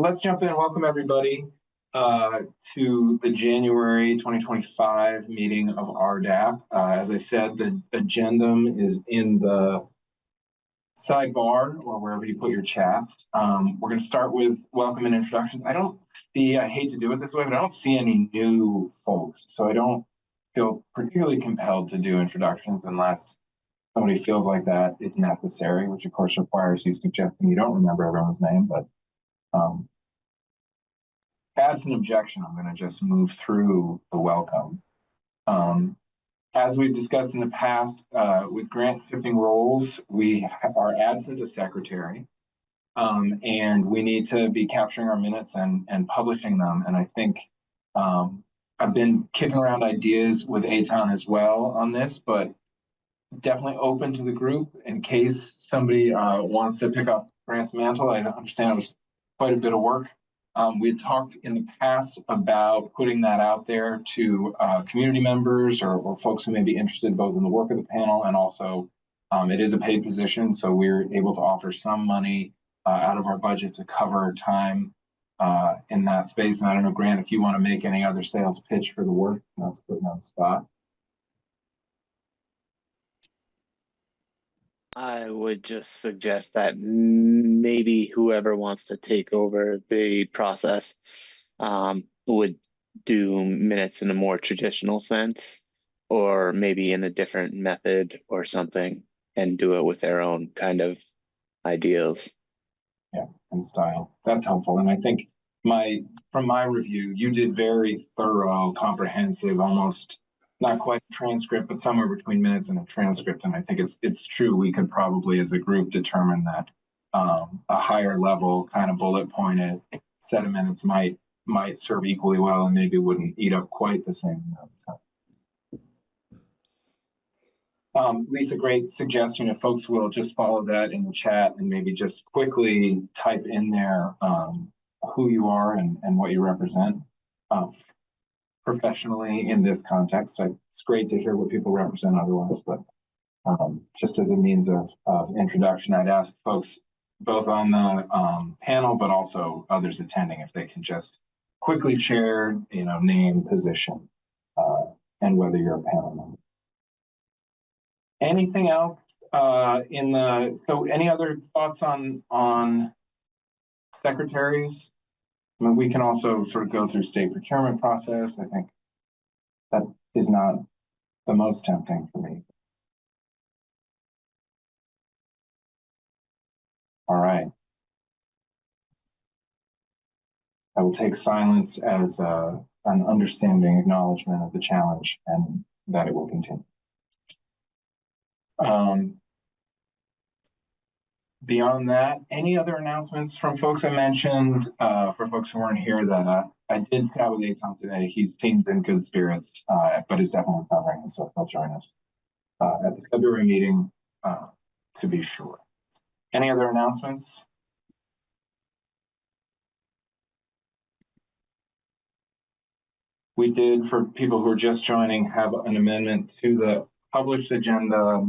So let's jump in and welcome everybody to the January 2025 meeting of RDAP. As I said, the agenda is in the sidebar or wherever you put your chats. We're going to start with welcome and introductions. I hate to do it this way, but I don't see any new folks. So I don't feel particularly compelled to do introductions unless somebody feels like that is necessary, which of course requires you suggesting you don't remember everyone's name, but absent objection, I'm going to just move through the welcome. As we've discussed in the past, with grant shifting roles, we are absent a secretary, and we need to be capturing our minutes and publishing them. And I think I've been kicking around ideas with Aton as well on this, but definitely open to the group in case somebody wants to pick up Grant's mantle. I understand it was quite a bit of work. We had talked in the past about putting that out there to community members or folks who may be interested both in the work of the panel and also it is a paid position, so we're able to offer some money out of our budget to cover time in that space. And I don't know, Grant, if you want to make any other sales pitch for the work, not to put you on the spot. I would just suggest that maybe whoever wants to take over the process would do minutes in a more traditional sense, or maybe in a different method or something, and do it with their own kind of ideals. Yeah, and style. That's helpful. And I think from my review, you did very thorough, comprehensive, almost not quite a transcript, but somewhere between minutes and a transcript. And I think it's true. We could probably, as a group, determine that a higher level kind of bullet pointed set of minutes might serve equally well and maybe wouldn't eat up quite the same amount. Lisa, great suggestion. If folks will just follow that in the chat and maybe just quickly type in there who you are and what you represent. Professionally in this context, it's great to hear what people represent otherwise, but just as a means of introduction, I'd ask folks both on the panel, but also others attending, if they can just quickly share, name, position, and whether you're a panel member. Anything else so any other thoughts on secretaries? I mean, we can also sort of go through state procurement process. I think that is not the most tempting for me. All right. I will take silence as an understanding acknowledgement of the challenge and that it will continue. Beyond that, any other announcements from folks I mentioned? For folks who weren't here, that I did chat with Aton today. He seems in good spirits, but is definitely recovering, and so he'll join us at the February meeting to be sure. Any other announcements? We did, for people who are just joining, have an amendment to the published agenda.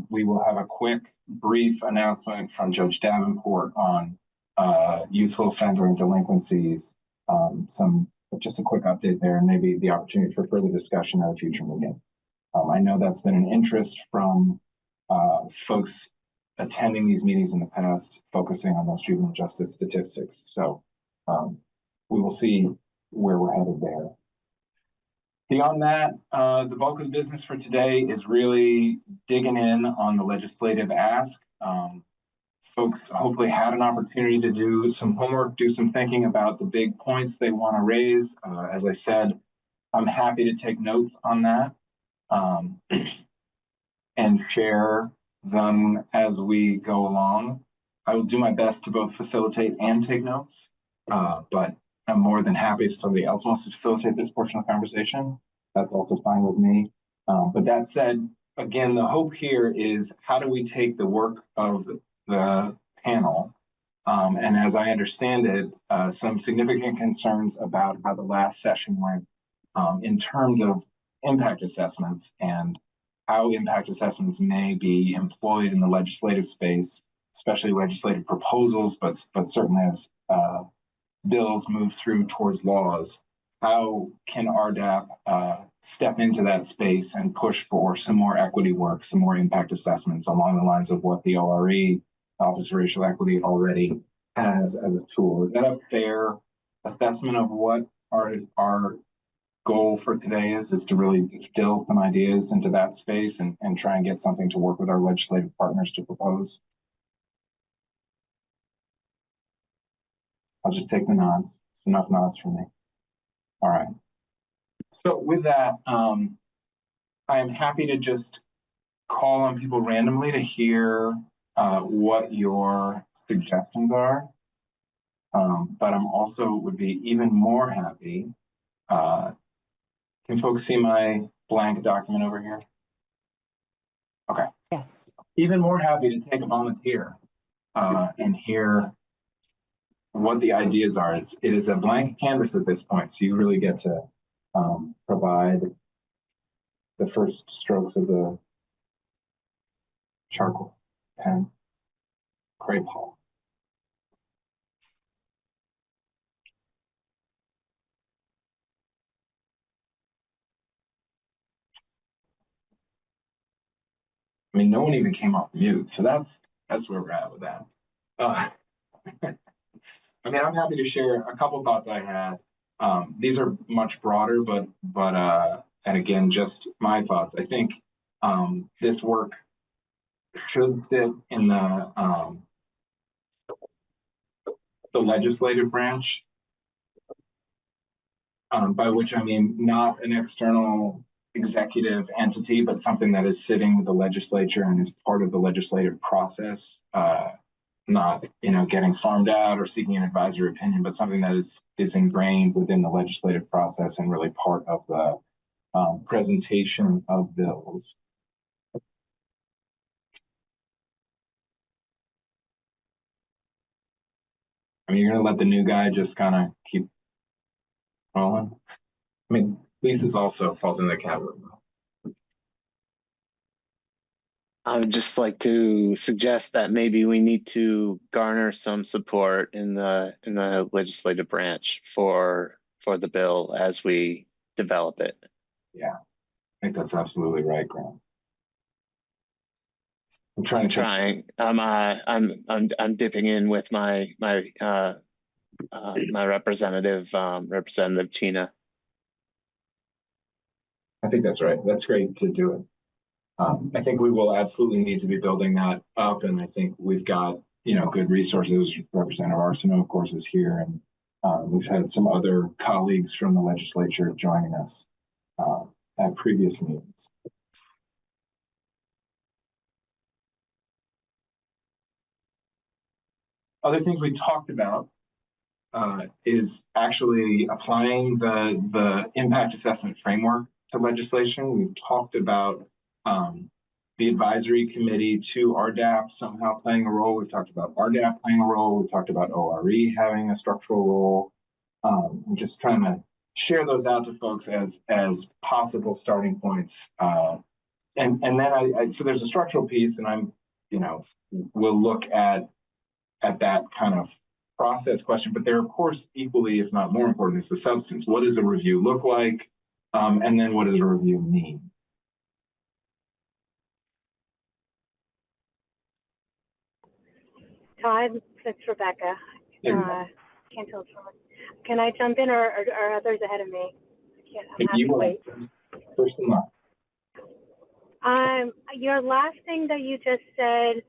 We will have a quick, brief announcement from Judge Davenport on youthful offender and delinquencies. Just a quick update there, and maybe the opportunity for further discussion at a future meeting. I know that's been an interest from folks attending these meetings in the past, focusing on those juvenile justice statistics. So we will see where we're headed there. Beyond that, the bulk of the business for today is really digging in on the legislative ask. Folks hopefully had an opportunity to do some homework, do some thinking about the big points they want to raise. As I said, I'm happy to take notes on that and share them as we go along. I will do my best to both facilitate and take notes, but I'm more than happy if somebody else wants to facilitate this portion of the conversation. That's also fine with me. But that said, again, the hope here is how do we take the work of the panel, and as I understand it, some significant concerns about how the last session went in terms of impact assessments and how impact assessments may be employed in the legislative space especially legislative proposals, but certainly as bills move through towards laws, how can RDAP step into that space and push for some more equity work, some more impact assessments along the lines of what the ORE, Office of Racial Equity, already has as a tool? Is that a fair assessment of what our goal for today is to really distill some ideas into that space and try and get something to work with our legislative partners to propose? I'll just take the nods. It's enough nods for me. All right. So with that, I'm happy to just call on people randomly to hear what your suggestions are. But I'm also would be even more happy. Can folks see my blank document over here? Okay. Yes. Even more happy to take a moment here and hear what the ideas are. It is a blank canvas at this point, so you really get to provide the first strokes of the charcoal pen, crepe hull. I mean, no one even came off mute, so that's where we're at with that. I mean, I'm happy to share a couple thoughts I had. These are much broader, but and again, just my thoughts. I think this work should sit in the legislative branch, by which I mean not an external executive entity, but something that is sitting with the legislature and is part of the legislative process. Not getting farmed out or seeking an advisory opinion, but something that is ingrained within the legislative process and really part of the presentation of bills. I mean, you're going to let the new guy just kind of keep rolling. I mean, Lisa's also falls in the category. I would just like to suggest that maybe we need to garner some support in the legislative branch for the bill as we develop it. Yeah, I think that's absolutely right, Grant. I'm dipping in with my representative, Representative Chena. I think that's right. That's great to do it. I think we will absolutely need to be building that up, and I think we've got good resources. Representative Arsenault, of course, is here, and we've had some other colleagues from the legislature joining us at previous meetings. Other things we talked about is actually applying the impact assessment framework to legislation. We've talked about the advisory committee to RDAP somehow playing a role. We've talked about RDAP playing a role. We've talked about ORE having a structural role. I'm just trying to share those out to folks as possible starting points. And then so there's a structural piece, and we'll look at that kind of process question, but there, of course, equally, if not more important, is the substance. What does a review look like? And then what does a review mean? Todd, it's Rebecca. Can't tell. Can I jump in, or are others ahead of me? I'm happy to wait. First in line. Your last thing that you just said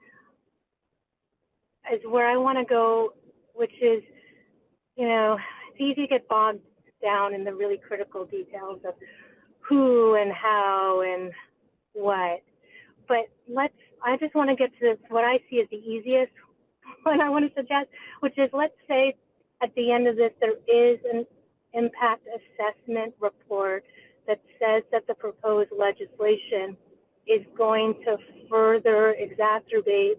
is where I want to go, which is, it's easy to get bogged down in the really critical details of who and how and what. But I just want to get to what I see as the easiest one I want to suggest, which is, let's say at the end of this, there is an impact assessment report that says that the proposed legislation is going to further exacerbate,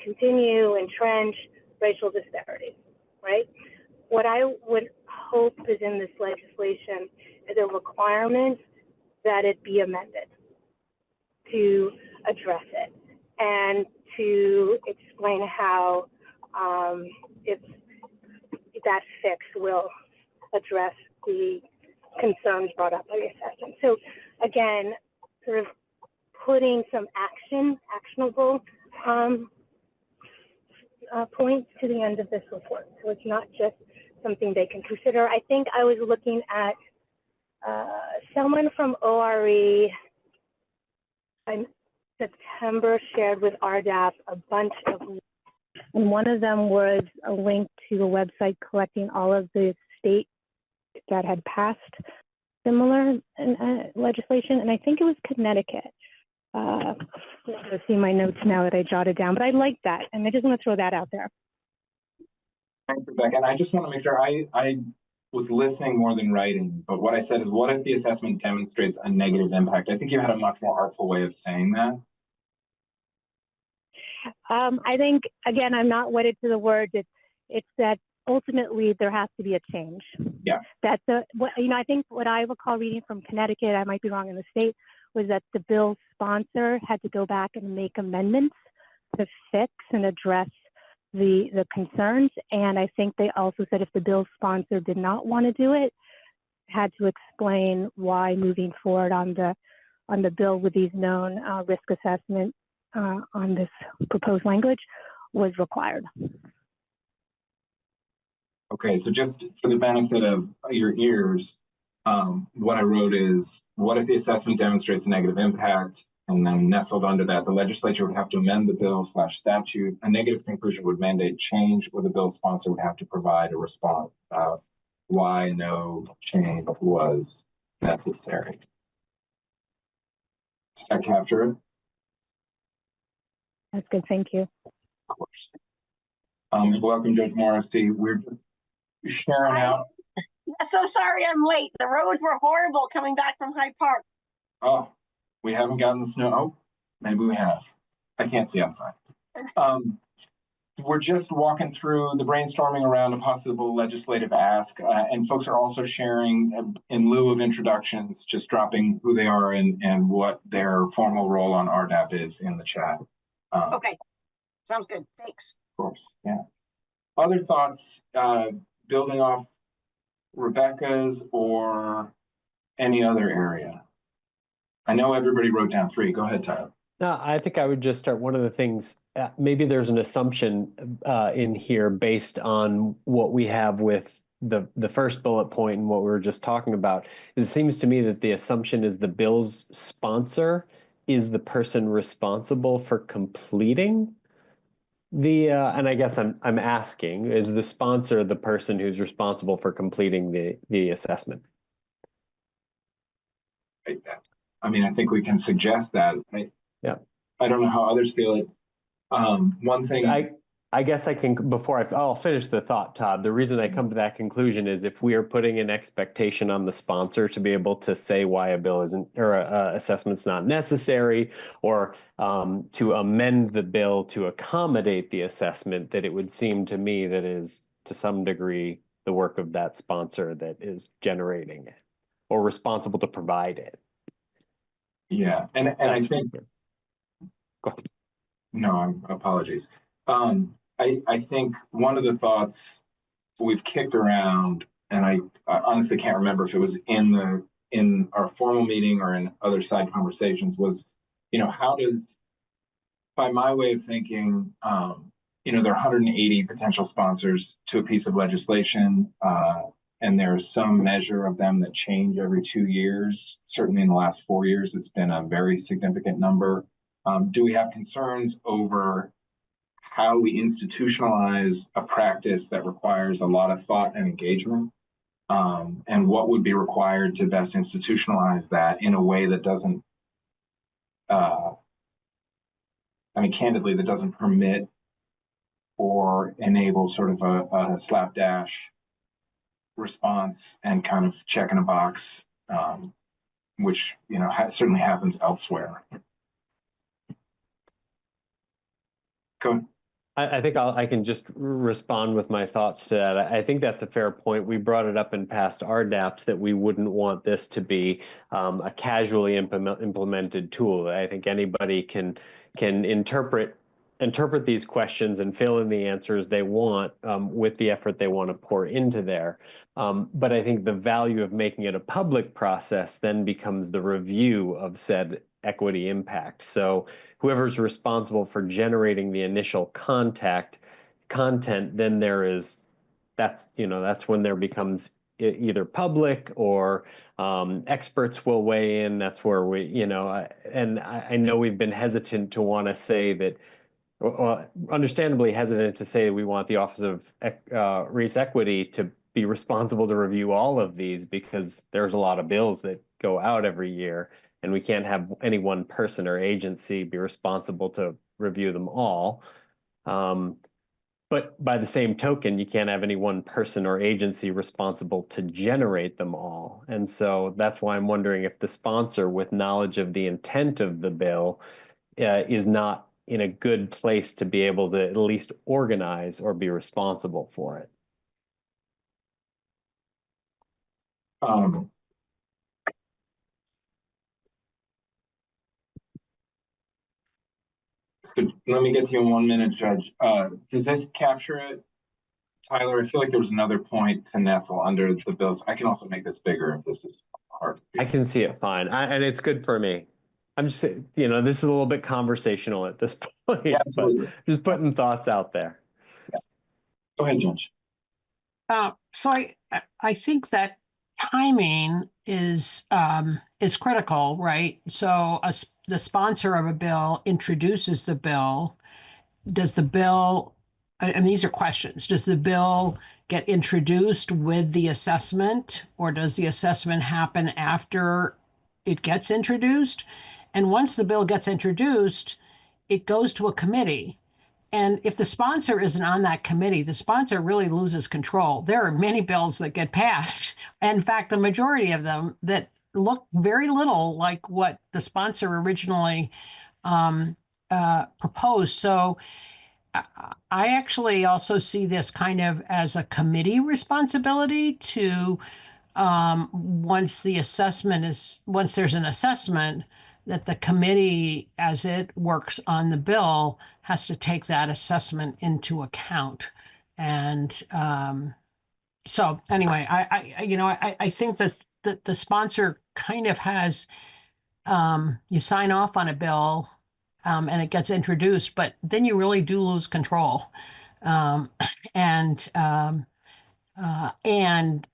continue, entrench racial disparities, right? What I would hope is in this legislation is a requirement that it be amended to address it and to explain how if that fix will address the concerns brought up by the assessment. So again, sort of putting some actionable points to the end of this report. So it's not just something they can consider. I think I was looking at someone from ORE in September shared with RDAP a bunch of links, and one of them was a link to a website collecting all of the states that had passed similar legislation, and I think it was Connecticut. I'm going to see my notes now that I jotted down, but I like that, and I just want to throw that out there. Thanks, Rebecca. And I just want to make sure I was listening more than writing, but what I said is, what if the assessment demonstrates a negative impact? I think you had a much more artful way of saying that. I think, again, I'm not wedded to the words. It's that ultimately there has to be a change. Yeah. That's I think what I recall reading from Connecticut, I might be wrong in the state, was that the bill sponsor had to go back and make amendments to fix and address the concerns. And I think they also said if the bill sponsor did not want to do it, had to explain why moving forward on the bill with these known risk assessment on this proposed language was required. Okay, so just for the benefit of your ears, what I wrote is, what if the assessment demonstrates a negative impact? And then nestled under that, the legislature would have to amend the bill/statute. A negative conclusion would mandate change, or the bill sponsor would have to provide a response about why no change was necessary. Does that capture it? That's good, thank you. Of course. Welcome, Judge Morrissey. We're just sharing out. So sorry I'm late. The roads were horrible coming back from Hyde Park. Oh, we haven't gotten the snow. Oh, maybe we have. I can't see outside. We're just walking through the brainstorming around a possible legislative ask, and folks are also sharing, in lieu of introductions, just dropping who they are and what their formal role on RDAP is in the chat. Okay, sounds good. Thanks. Of course, yeah. Other thoughts, building off Rebecca's or any other area? I know everybody wrote down 3. Go ahead, Tyler. No, I think I would just start. One of the things, maybe there's an assumption in here based on what we have with the first bullet point and what we were just talking about. It seems to me that the assumption is the bill's sponsor is the person responsible for completing the, and I guess I'm asking, is the sponsor the person who's responsible for completing the assessment? I mean, I think we can suggest that. Yeah. I don't know how others feel it. One thing I guess I can, before I'll finish the thought, Todd. The reason I come to that conclusion is if we are putting an expectation on the sponsor to be able to say why a bill isn't, or assessment's not necessary, or to amend the bill to accommodate the assessment, that it would seem to me that is to some degree the work of that sponsor that is generating it or responsible to provide it. Yeah, and I think, go ahead. No, apologies. I think one of the thoughts we've kicked around, and I honestly can't remember if it was in our formal meeting or in other side conversations, was, how does, by my way of thinking, there are 180 potential sponsors to a piece of legislation, and there's some measure of them that change every 2 years. Certainly in the last 4 years, it's been a very significant number. Do we have concerns over how we institutionalize a practice that requires a lot of thought and engagement? And what would be required to best institutionalize that in a way that doesn't, candidly, that doesn't permit or enable sort of a slapdash response and kind of check in a box, which, certainly happens elsewhere. Go ahead. I think I can just respond with my thoughts to that. I think that's a fair point. We brought it up in past RDAPs that we wouldn't want this to be a casually implemented tool. I think anybody can interpret interpret these questions and fill in the answers they want with the effort they want to pour into there. But I think the value of making it a public process then becomes the review of said equity impact. So whoever's responsible for generating the initial content, then that's when there becomes either public or experts will weigh in. That's where I know we've been hesitant to want to say that, understandably hesitant to say we want the Office of Race Equity to be responsible to review all of these, because there's a lot of bills that go out every year, and we can't have any one person or agency be responsible to review them all. But by the same token, you can't have any one person or agency responsible to generate them all. And so that's why I'm wondering if the sponsor, with knowledge of the intent of the bill, is not in a good place to be able to at least organize or be responsible for it. So let me get to you in 1 minute, Judge. Does this capture it? Tyler, I feel like there was another point to nestle under the bills. I can also make this bigger if this is hard. I can see it fine, and it's good for me. I'm just, this is a little bit conversational at this point, Yeah, absolutely. but just putting thoughts out there. Yeah. Go ahead, Judge. So I think that timing is critical, right? So the sponsor of a bill introduces the bill. Does the bill, and these are questions, does the bill get introduced with the assessment, or does the assessment happen after it gets introduced? And once the bill gets introduced, it goes to a committee. And if the sponsor isn't on that committee, the sponsor really loses control. There are many bills that get passed. In fact, the majority of them that look very little like what the sponsor originally proposed. So I actually also see this kind of as a committee responsibility to, once there's an assessment, that the committee, as it works on the bill, has to take that assessment into account. And so anyway, I think that the sponsor kind of has, you sign off on a bill and it gets introduced, but then you really do lose control. And even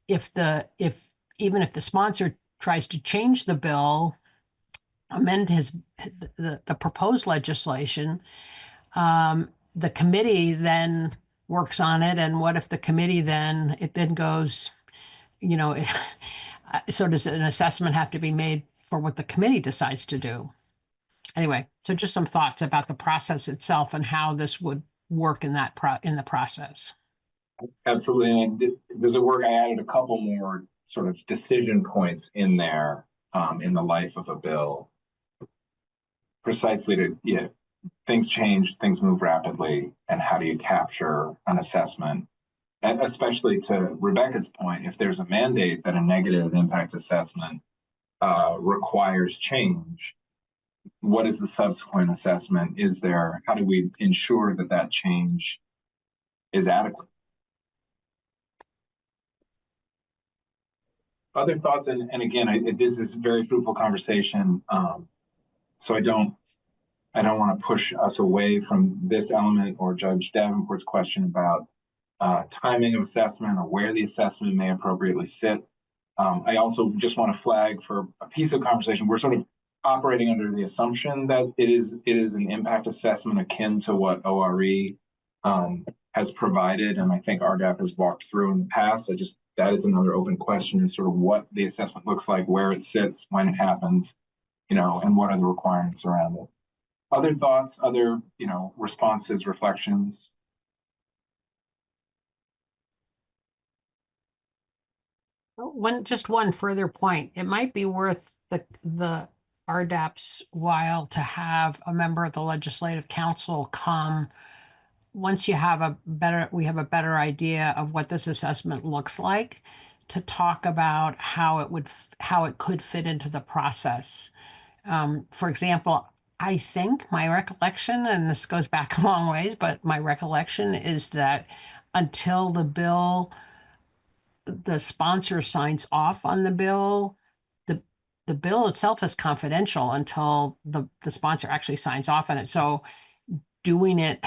if the sponsor tries to change the bill, amend the proposed legislation, the committee then works on it. And what if the committee then goes, so does an assessment have to be made for what the committee decides to do? Anyway, so just some thoughts about the process itself and how this would work in the process. Absolutely. And does it work? I added a couple more sort of decision points in there in the life of a bill, precisely to, things change, things move rapidly, and how do you capture an assessment? And especially to Rebecca's point, if there's a mandate that a negative impact assessment requires change, what is the subsequent assessment? How do we ensure that change is adequate? Other thoughts, and again, this is a very fruitful conversation. So I don't want to push us away from this element or Judge Davenport's question about timing of assessment or where the assessment may appropriately sit. I also just want to flag for a piece of conversation, we're sort of operating under the assumption that it is an impact assessment akin to what ORE has provided, and I think RDAP has walked through in the past. That is another open question, is sort of what the assessment looks like, where it sits, when it happens, and what are the requirements around it. Other thoughts, other responses, reflections? Just one further point. It might be worth the RDAP's while to have a member of the Legislative Council come once we have a better idea of what this assessment looks like, to talk about how it could fit into the process. For example, I think my recollection, and this goes back a long ways, but my recollection is that until the sponsor signs off on the bill, the the bill itself is confidential until the sponsor actually signs off on it. So doing it,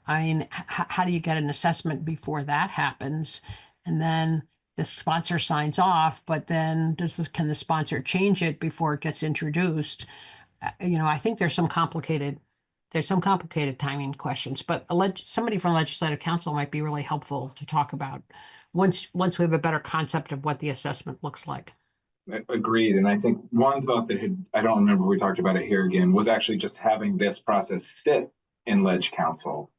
I mean, how do you get an assessment before that happens? And then the sponsor signs off, but then can the sponsor change it before it gets introduced? I think there's some complicated timing questions, but somebody from legislative council might be really helpful to talk about once we have a better concept of what the assessment looks like. Agreed. And I think one thought I don't remember, we talked about it here again, was actually just having this process sit in Ledge Council,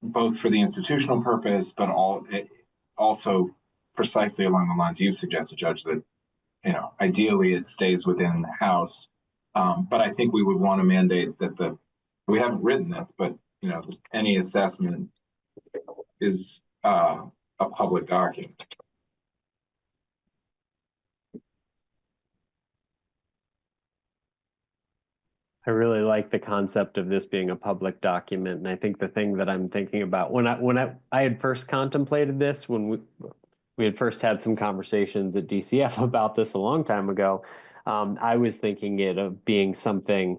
both for the institutional purpose, but also precisely along the lines you've suggested, Judge, that, ideally it stays within the House. But I think we would want to mandate that we haven't written this, but, any assessment is a public document. I really like the concept of this being a public document, and I think the thing that I'm thinking about when I had first contemplated this, when we had first had some conversations at DCF about this a long time ago, I was thinking it of being something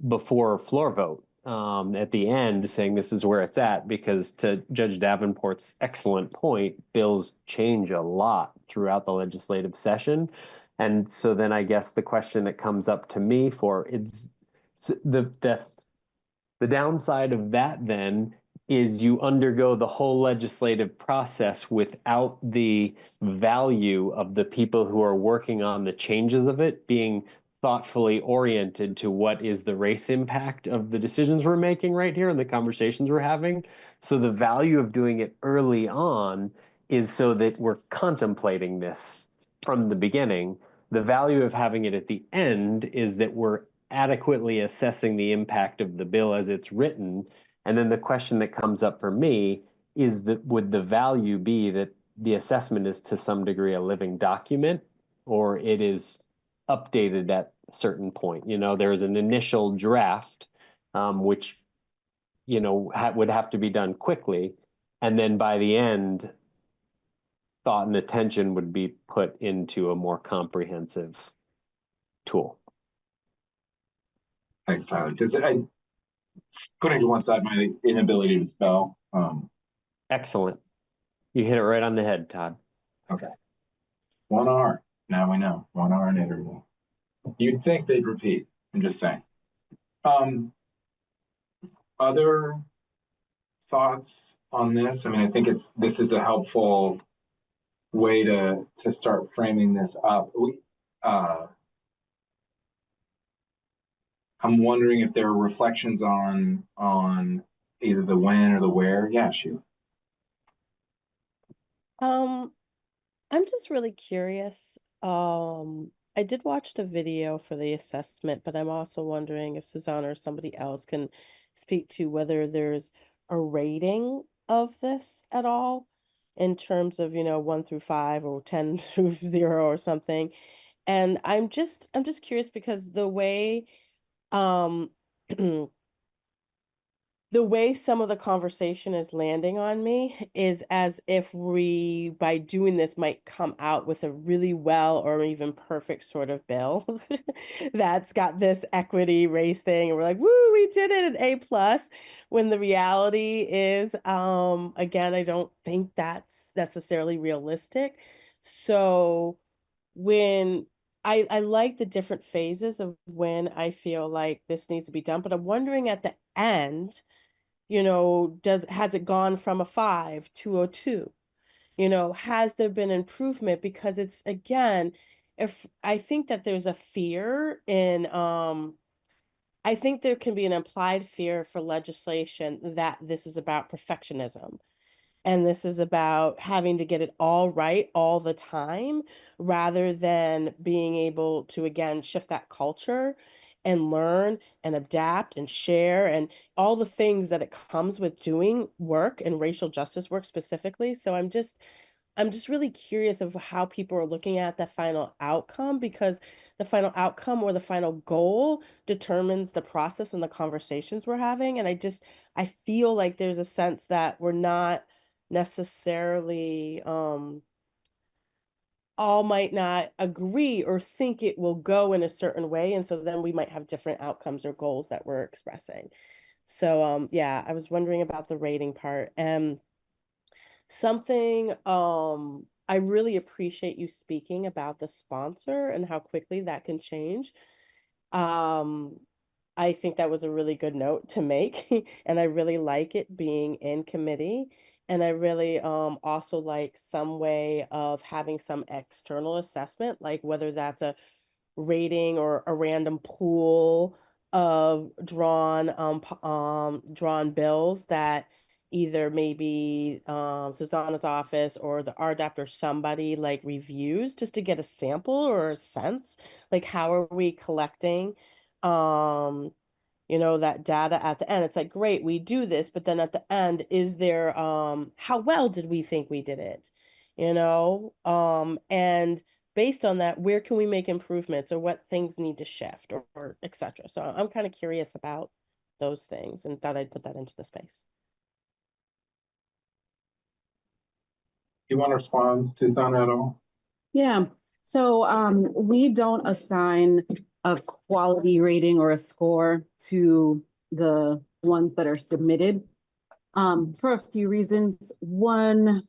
before floor vote at the end, saying this is where it's at, because to Judge Davenport's excellent point, bills change a lot throughout the legislative session. And so then I guess the question that comes up to me for it's the downside of that then is you undergo the whole legislative process without the value of the people who are working on the changes of it being thoughtfully oriented to what is the race impact of the decisions we're making right here and the conversations we're having. So the value of doing it early on is so that we're contemplating this from the beginning. The value of having it at the end is that we're adequately assessing the impact of the bill as it's written. And then the question that comes up for me is that would the value be that the assessment is to some degree a living document, or it is updated at a certain point? There's an initial draft, which, would have to be done quickly. And then by the end, thought and attention would be put into a more comprehensive tool. Thanks, Tyler. Putting to one side my inability to spell. Excellent. You hit it right on the head, Todd. Okay. 1 R. Now we know. 1 R in interval. You'd think they'd repeat. I'm just saying. Other thoughts on this? I mean, I think this is a helpful way to start framing this up. I'm wondering if there are reflections on either the when or the where. Yeah, shoot. I'm just really curious. I did watch the video for the assessment, but I'm also wondering if Susanna or somebody else can speak to whether there's a rating of this at all in terms of, 1 through 5 or 10 through 0 or something. And I'm just curious because the way the way some of the conversation is landing on me is as if we, by doing this, might come out with a really well or even perfect sort of bill that's got this equity race thing, and we're like, woo, we did it, an A+. When the reality is, again, I don't think that's necessarily realistic. So when I like the different phases of when I feel like this needs to be done, but I'm wondering at the end, has it gone from a 5 to a 2? Has there been improvement? Because it's, again, if I think that there's a fear in, I think there can be an implied fear for legislation that this is about perfectionism. And this is about having to get it all right all the time, rather than being able to, again, shift that culture and learn and adapt and share and all the things that it comes with doing work and racial justice work specifically. So I'm I'm just really curious of how people are looking at the final outcome, because the final outcome or the final goal determines the process and the conversations we're having. And I feel like there's a sense that we're not necessarily, all might not agree or think it will go in a certain way. And so then we might have different outcomes or goals that we're expressing. So yeah, I was wondering about the rating part. And something I really appreciate you speaking about the sponsor and how quickly that can change. Um I think that was a really good note to make and I really like it being in committee. And I really also like some way of having some external assessment, like whether that's a rating or a random pool of drawn bills that either maybe Susanna's office or the RDAP or somebody like reviews, just to get a sample or a sense, like how are we collecting um that data at the end. It's like, great, we do this, but then at the end, is there how well did we think we did it? And based on that, where can we make improvements or what things need to shift or et cetera. So I'm kind of curious about those things and thought I'd put that into the space. You want to respond to that at all? Yeah, so we don't assign a quality rating or a score to the ones that are submitted for a few reasons. One,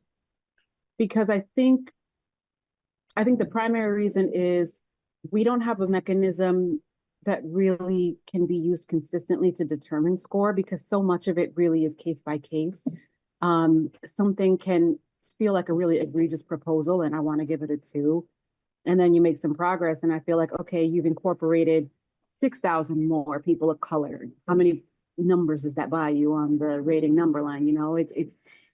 because I think the primary reason is we don't have a mechanism that really can be used consistently to determine score, because so much of it really is case by case. Something can feel like a really egregious proposal and I want to give it a 2. And then you make some progress and I feel like, okay, you've incorporated 6,000 more people of color. How many numbers does that buy you on the rating number line?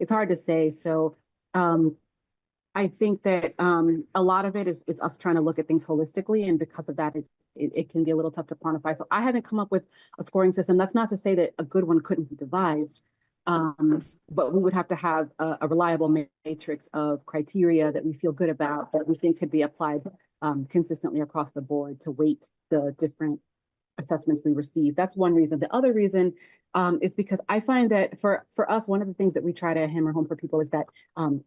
It's hard to say. So I think that a lot of it is us trying to look at things holistically. And because of that, it can be a little tough to quantify. So I haven't come up with a scoring system. That's not to say that a good one couldn't be devised. But we would have to have a reliable matrix of criteria that we feel good about, that we think could be applied consistently across the board to weight the different assessments we receive. That's one reason. The other reason is because I find that for us, one of the things that we try to hammer home for people is that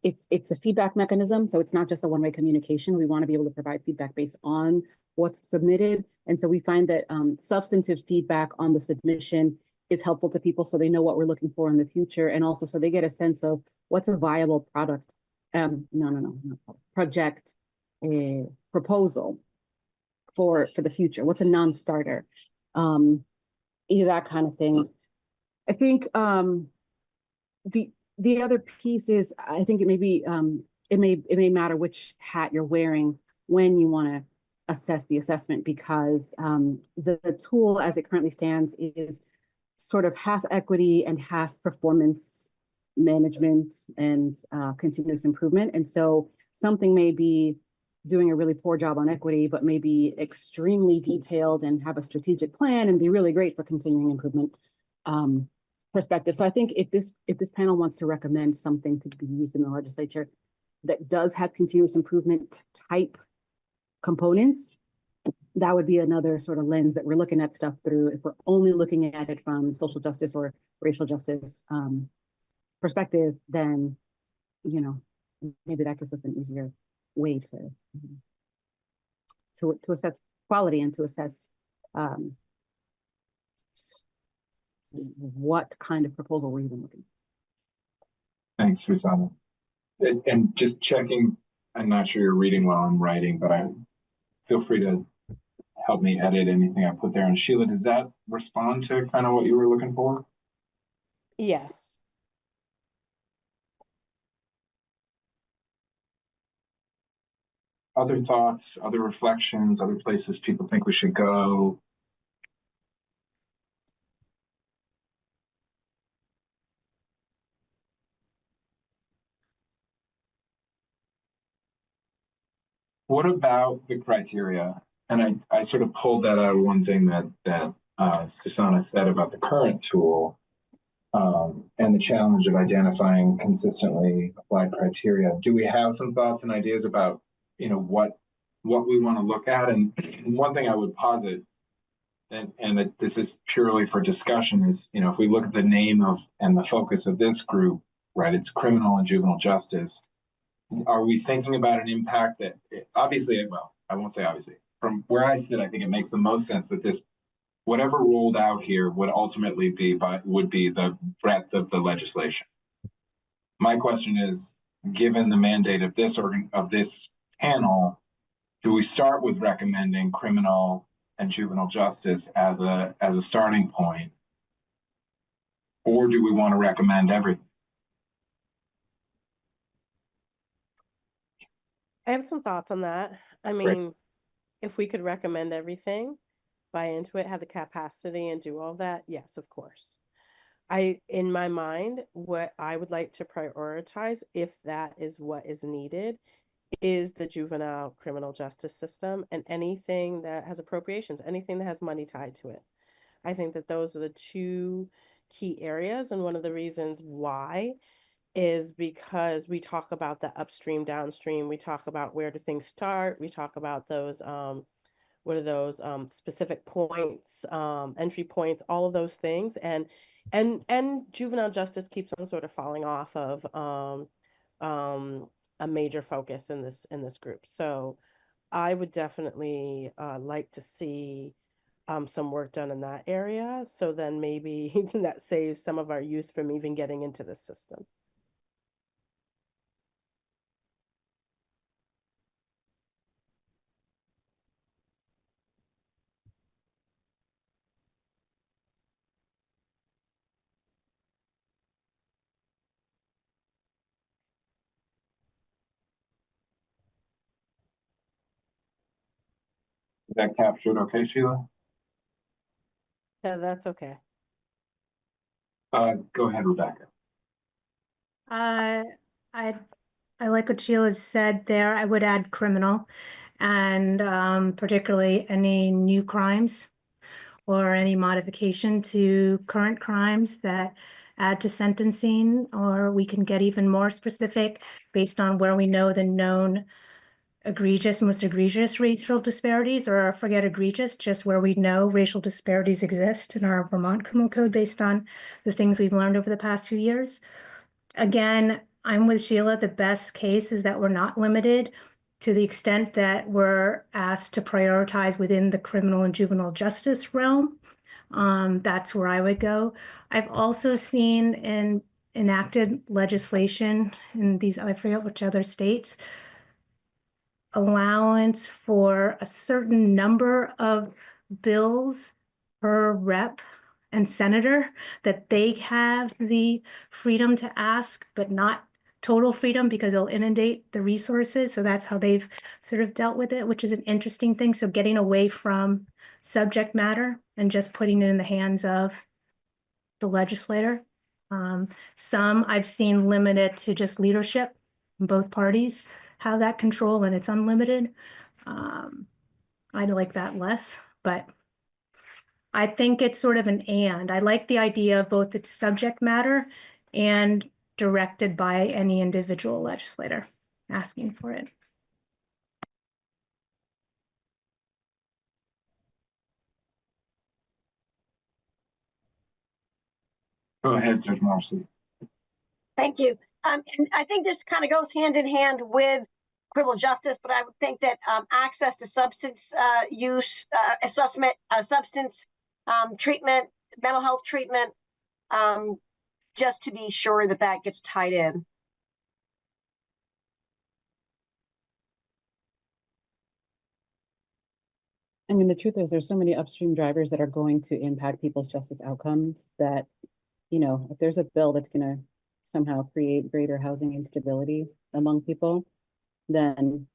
it's a feedback mechanism. So it's not just a one-way communication. We want to be able to provide feedback based on what's submitted. And so we find that substantive feedback on the submission is helpful to people so they know what we're looking for in the future. And also so they get a sense of what's a viable product, project, proposal for the future. What's a non-starter? That kind of thing. I think the other piece is, I think it may be it may matter which hat you're wearing when you want to assess the assessment, because the tool as it currently stands is sort of half equity and half performance management and continuous improvement. And so something may be doing a really poor job on equity, but may be extremely detailed and have a strategic plan and be really great for continuing improvement perspective. So I think if this panel wants to recommend something to be used in the legislature that does have continuous improvement type components, that would be another sort of lens that we're looking at stuff through. If we're only looking at it from social justice or racial justice perspective, then maybe that gives us an easier way to assess quality and to assess what kind of proposal we're even looking for. Thanks, Susanna. And just checking, I'm not sure you're reading while I'm writing, but I feel free to help me edit anything I put there. And Sheila, does that respond to kind of what you were looking for? Yes. Other thoughts, other reflections, other places people think we should go? What about the criteria? And I sort of pulled that out of one thing that Susanna said about the current tool. and the challenge of identifying consistently applied criteria. Do we have some thoughts and ideas about, what we want to look at? And one thing I would posit, and that this is purely for discussion, is, if we look at the name of and the focus of this group, right, it's criminal and juvenile justice. Are we thinking about an impact that obviously, well, I won't say obviously, from where I sit, I think it makes the most sense that this, whatever rolled out here would ultimately would be the breadth of the legislation. My question is, given the mandate of this panel, do we start with recommending criminal and juvenile justice as a starting point, or do we want to recommend everything? I have some thoughts on that. I mean, if we could recommend everything, buy into it, have the capacity and do all that, yes, of course. In my mind, what I would like to prioritize, if that is what is needed, is the juvenile criminal justice system and anything that has appropriations, anything that has money tied to it. I think that those are the two key areas. And one of the reasons why is because we talk about the upstream, downstream, we talk about where do things start, we talk about those what are those specific points, entry points, all of those things, and juvenile justice keeps on sort of falling off of a major focus in this group. So I would definitely like to see some work done in that area, so then maybe that saves some of our youth from even getting into the system. Is that captured okay, Sheila? Yeah, that's okay. Go ahead, Rebecca. I I like what Sheila said there. I would add criminal and particularly any new crimes or any modification to current crimes that add to sentencing, or we can get even more specific based on where we know the known most egregious racial disparities, or forget egregious, just where we know racial disparities exist in our Vermont criminal code based on the things we've learned over the past few years. Again, I'm with Sheila. The best case is that we're not limited to the extent that we're asked to prioritize within the criminal and juvenile justice realm. That's where I would go. I've also seen in enacted legislation in these, I forget which other states, allowance for a certain number of bills per rep and senator, that they have the freedom to ask, but not total freedom because they'll inundate the resources. So that's how they've sort of dealt with it, which is an interesting thing. So getting away from subject matter and just putting it in the hands of the legislator. Some I've seen limited to just leadership in both parties, have that control, and it's unlimited. I'd like that less, but I think it's sort of an and. I like the idea of both the subject matter and directed by any individual legislator asking for it. Go ahead, Judge Marcy. Thank you. And I think this kind of goes hand in hand with criminal justice, but I would think that access to substance use assessment, substance treatment, mental health treatment, just to be sure that that gets tied in. I mean, the truth is there's so many upstream drivers that are going to impact people's justice outcomes that, if there's a bill that's going to somehow create greater housing instability among people, then,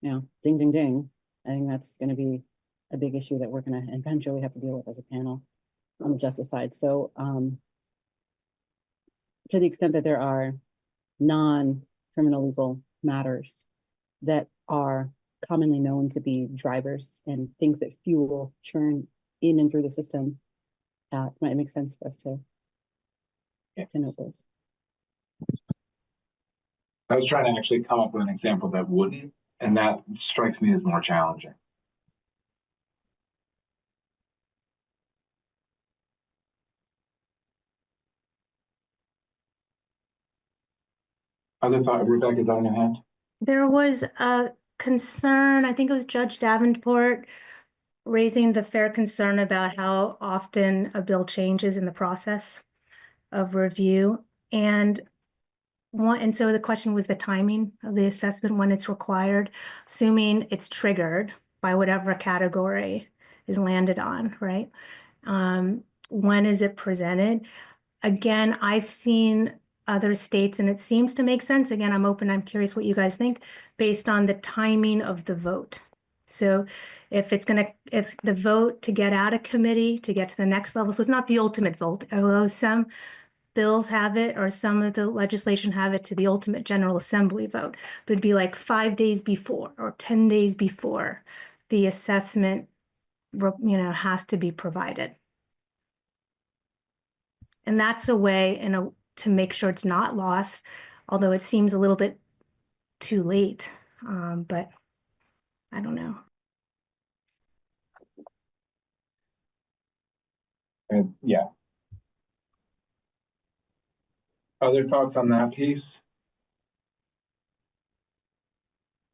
ding, ding, ding. I think that's going to be a big issue that we're going to eventually have to deal with as a panel on the justice side. So to the extent that there are non-criminal legal matters that are commonly known to be drivers and things that fuel churn in and through the system, it might make sense for us to to know those. I was trying to actually come up with an example that wouldn't, and that strikes me as more challenging. Other thought, Rebecca, is that on your hand? There was a concern, I think it was Judge Davenport raising the fair concern about how often a bill changes in the process of review. And so the question was the timing of the assessment when it's required, assuming it's triggered by whatever category is landed on, right? When is it presented? Again, I've seen other states and it seems to make sense. Again, I'm curious what you guys think based on the timing of the vote. So if the vote to get out of committee, to get to the next level, so it's not the ultimate vote, although some bills have it or some of the legislation have it to the ultimate General Assembly vote, but it'd be like 5 days before or 10 days before the assessment, has to be provided. And that's a way to make sure it's not lost, although it seems a little bit too late. But I don't know. Yeah. Other thoughts on that piece?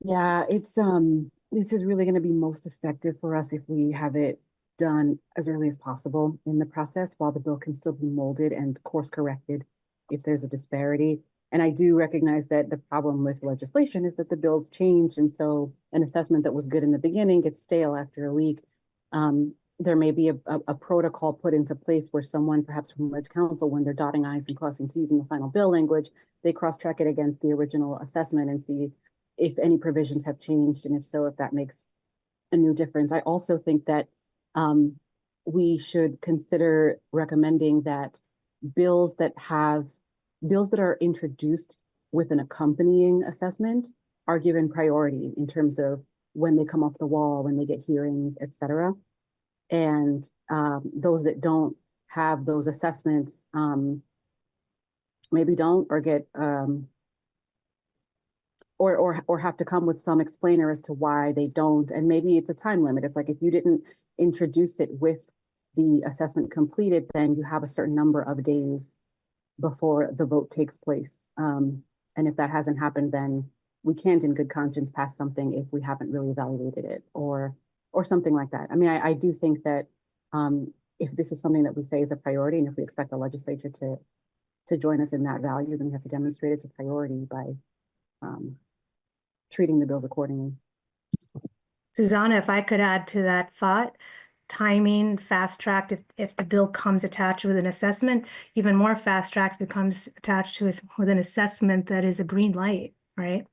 Yeah, this is really going to be most effective for us if we have it done as early as possible in the process while the bill can still be molded and course corrected if there's a disparity. And I do recognize that the problem with legislation is that the bills change. And so an assessment that was good in the beginning gets stale after a week. There may be a protocol put into place where someone, perhaps from Ledge Council, when they're dotting I's and crossing T's in the final bill language, they cross-check it against the original assessment and see if any provisions have changed, and if so, if that makes a new difference. I also think that we should consider recommending that bills that are introduced with an accompanying assessment are given priority in terms of when they come off the wall, when they get hearings, et cetera. And those that don't have those assessments maybe don't or get or have to come with some explainer as to why they don't. And maybe it's a time limit. It's like if you didn't introduce it with the assessment completed, then you have a certain number of days before the vote takes place. And if that hasn't happened, then we can't in good conscience pass something if we haven't really evaluated it or something like that. I mean, I do think that if this is something that we say is a priority, and if we expect the legislature to join us in that value, then we have to demonstrate it's a priority by treating the bills accordingly. Susanna, if I could add to that thought, timing, fast tracked, if the bill comes attached with an assessment, even more fast tracked becomes attached to with an assessment that is a green light, right?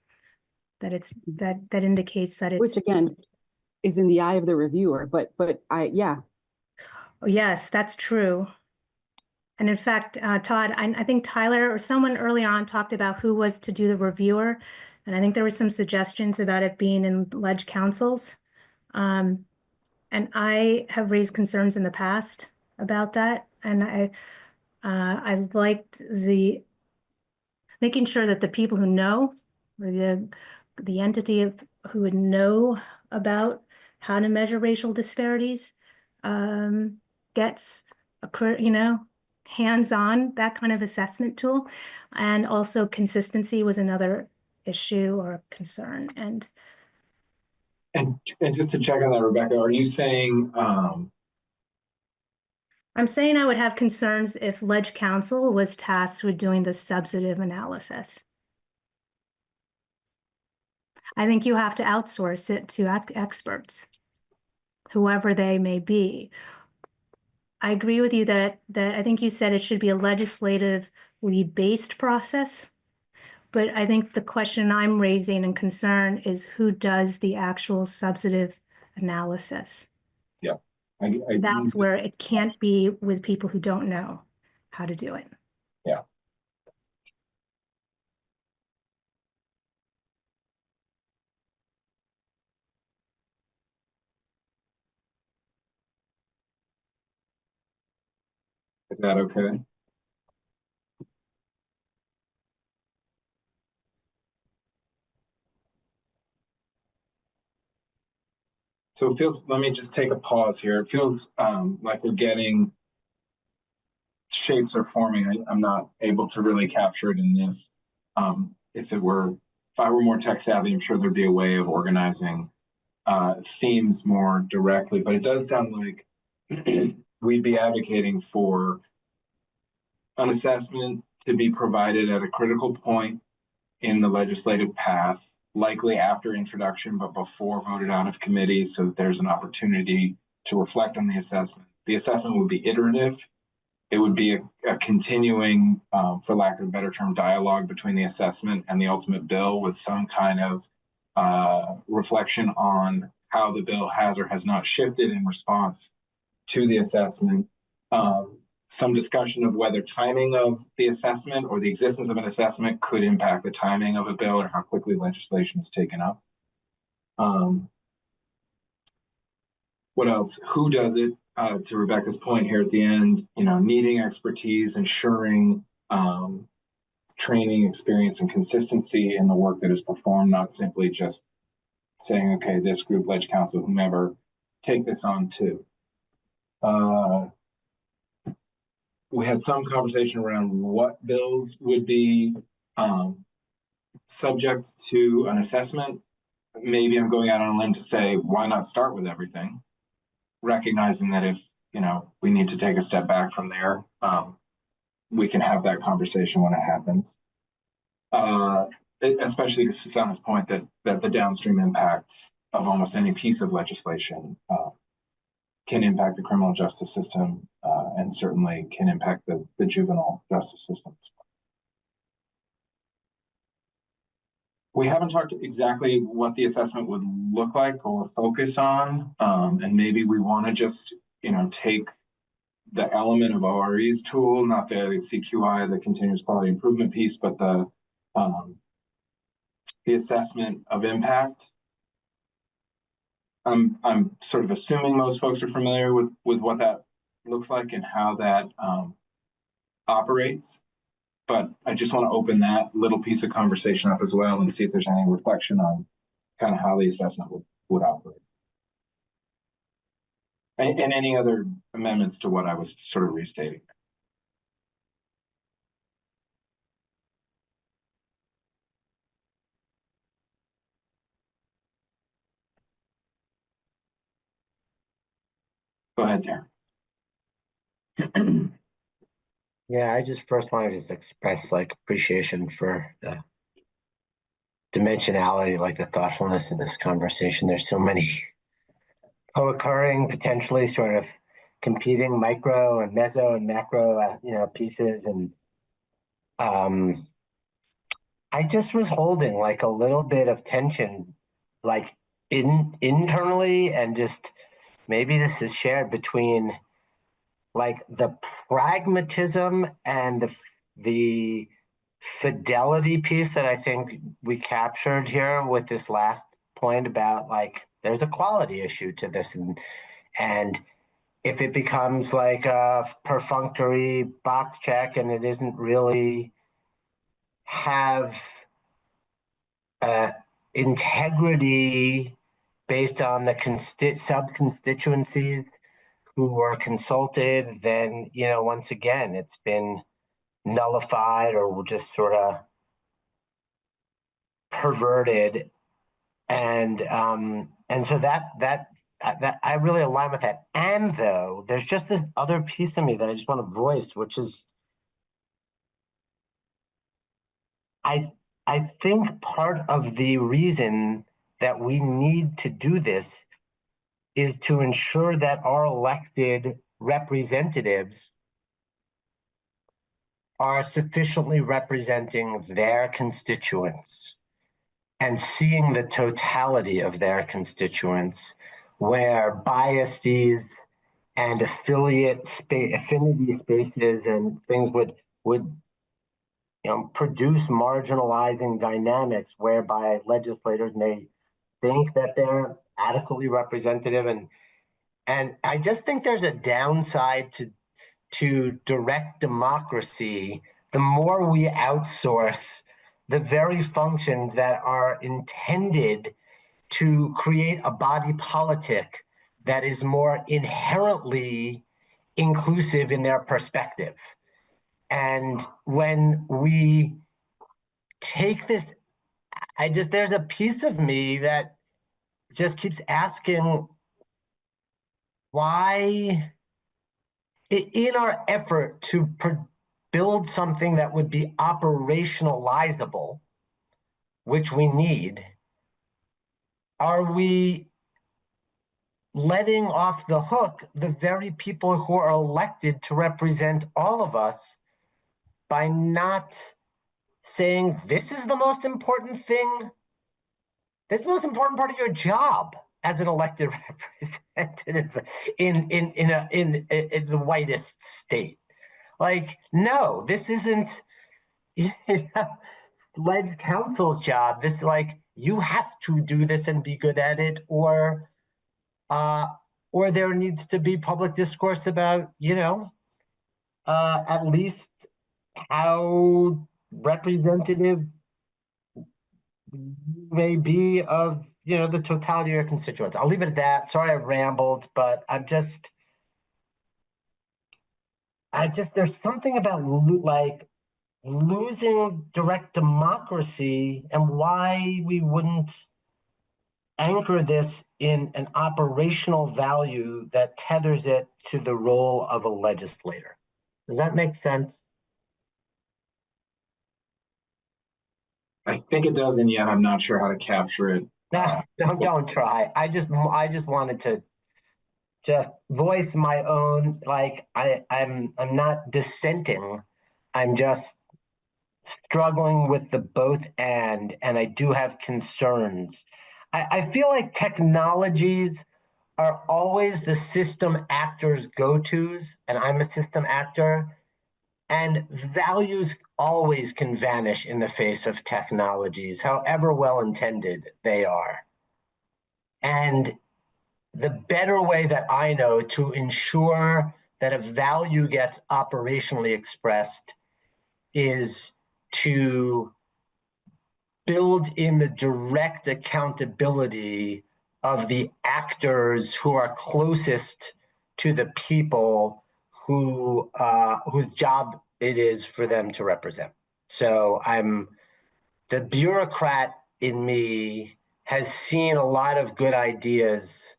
That indicates that it's, which again is in the eye of the reviewer, but yeah. Oh, yes, that's true. And in fact, Todd, I think Tyler or someone early on talked about who was to do the reviewer. And I think there were some suggestions about it being in ledge councils. And I have raised concerns in the past about that. And I liked making sure that the people who know, or the entity who would know about how to measure racial disparities gets hands-on, that kind of assessment tool. And also consistency was another issue or concern. And just to check on that, Rebecca, are you saying I'm saying I would have concerns if Ledge Council was tasked with doing the substantive analysis. I think you have to outsource it to experts, whoever they may be. I agree with you that I think you said it should be a legislatively based process, but I think the question I'm raising and concern is who does the actual substantive analysis. Yeah, That's where it can't be with people who don't know how to do it. Yeah. Is that okay? So it feels, let me just take a pause here. It feels like we're getting, shapes are forming. I'm not able to really capture it in this. If I were more tech savvy, I'm sure there'd be a way of organizing themes more directly, but it does sound like we'd be advocating for an assessment to be provided at a critical point in the legislative path, likely after introduction, but before voted out of committee, so that there's an opportunity to reflect on the assessment. The assessment would be iterative. It would be a continuing, for lack of a better term, dialogue between the assessment and the ultimate bill, with some kind of reflection on how the bill has or has not shifted in response to the assessment. Some discussion of whether timing of the assessment or the existence of an assessment could impact the timing of a bill or how quickly legislation is taken up. What else? Who does it? To Rebecca's point here at the end, needing expertise, ensuring training, experience, and consistency in the work that is performed, not simply just saying, okay, this group, Ledge Council, whomever, take this on too. We had some conversation around what bills would be subject to an assessment. Maybe I'm going out on a limb to say, why not start with everything? Recognizing that if, we need to take a step back from there, we can have that conversation when it happens. Especially to Susanna's point that the downstream impacts of almost any piece of legislation can impact the criminal justice system and certainly can impact the juvenile justice system as well. We haven't talked exactly what the assessment would look like or focus on, and maybe we want to just, take the element of ORE's tool, not the CQI, the continuous quality improvement piece, but the assessment of impact. I'm sort of assuming most folks are familiar with what that looks like and how that operates. But I just want to open that little piece of conversation up as well and see if there's any reflection on kind of how the assessment would operate. And any other amendments to what I was sort of restating. Go ahead, Darren. Yeah, I just first want to just express appreciation for the dimensionality, the thoughtfulness in this conversation. There's so many co-occurring, potentially sort of competing micro and meso and macro, pieces. And I just was holding a little bit of tension, internally, and just maybe this is shared between the pragmatism and the fidelity piece that I think we captured here with this last point about there's a quality issue to this, and if it becomes a perfunctory box check and it isn't really have integrity based on the sub-constituencies who were consulted, then, once again, it's been nullified or just sort of perverted. And so that I really align with that. And though there's just this other piece of me that I just want to voice, which is I think part of the reason that we need to do this is to ensure that our elected representatives are sufficiently representing their constituents and seeing the totality of their constituents, where biases and affinity spaces and things would produce marginalizing dynamics whereby legislators may think that they're adequately representative. And I just think there's a downside to direct democracy. The more we outsource the very functions that are intended to create a body politic that is more inherently inclusive in their perspective. And when we take this, there's a piece of me that just keeps asking why, in our effort to build something that would be operationalizable, which we need, are we letting off the hook the very people who are elected to represent all of us by not saying this is the most important thing? This is the most important part of your job as an elected representative in the whitest state. Like, no, this isn't lead counsel's job. This, like, you have to do this and be good at it, or there needs to be public discourse about, at least how representative you may be of, the totality of your constituents. I'll leave it at that. Sorry I rambled, but there's something about losing direct democracy and why we wouldn't anchor this in an operational value that tethers it to the role of a legislator. Does that make sense? I think it does, and yet I'm not sure how to capture it. No, don't try. I just wanted to voice my own, like, I'm not dissenting. I'm just struggling with the both and I do have concerns. I feel like technologies are always the system actors' go-tos, and I'm a system actor, and values always can vanish in the face of technologies, however well-intended they are. And the better way that I know to ensure that a value gets operationally expressed is to build in the direct accountability of the actors who are closest to the people whose job it is for them to represent. So the bureaucrat in me has seen a lot of good ideas,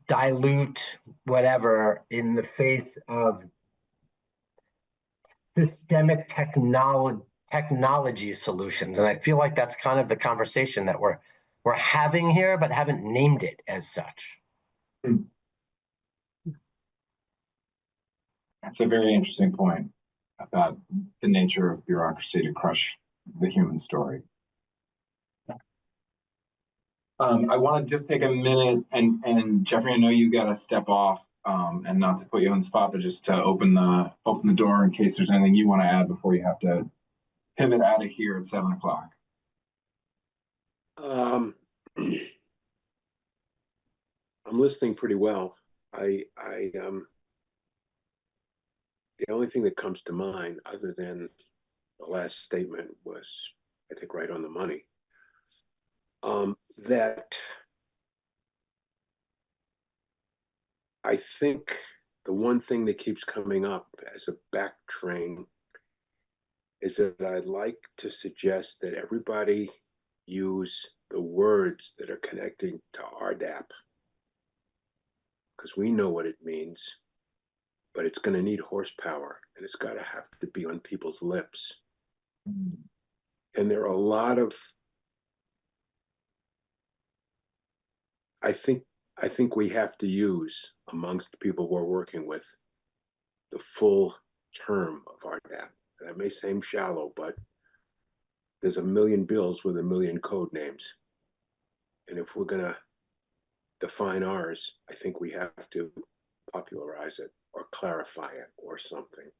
dilute whatever in the face of systemic technology solutions. And I feel like that's kind of the conversation that we're having here, but haven't named it as such. That's a very interesting point about the nature of bureaucracy to crush the human story. I want to just take a minute, and Jeffrey, I know you got to step off, and not to put you on the spot, but just to open the door in case there's anything you want to add before you have to pivot out of here at 7 o'clock. I'm listening pretty well. The only thing that comes to mind, other than the last statement, was, I think, right on the money. That I think the one thing that keeps coming up as a back train is that I'd like to suggest that everybody use the words that are connecting to RDAP, because we know what it means, but it's going to need horsepower, and it's got to have to be on people's lips. And there are a lot of, I think we have to use, amongst the people we're working with, the full term of RDAP. That may seem shallow, but there's a million bills with a million code names. And if we're going to define ours, I think we have to popularize it or clarify it or something.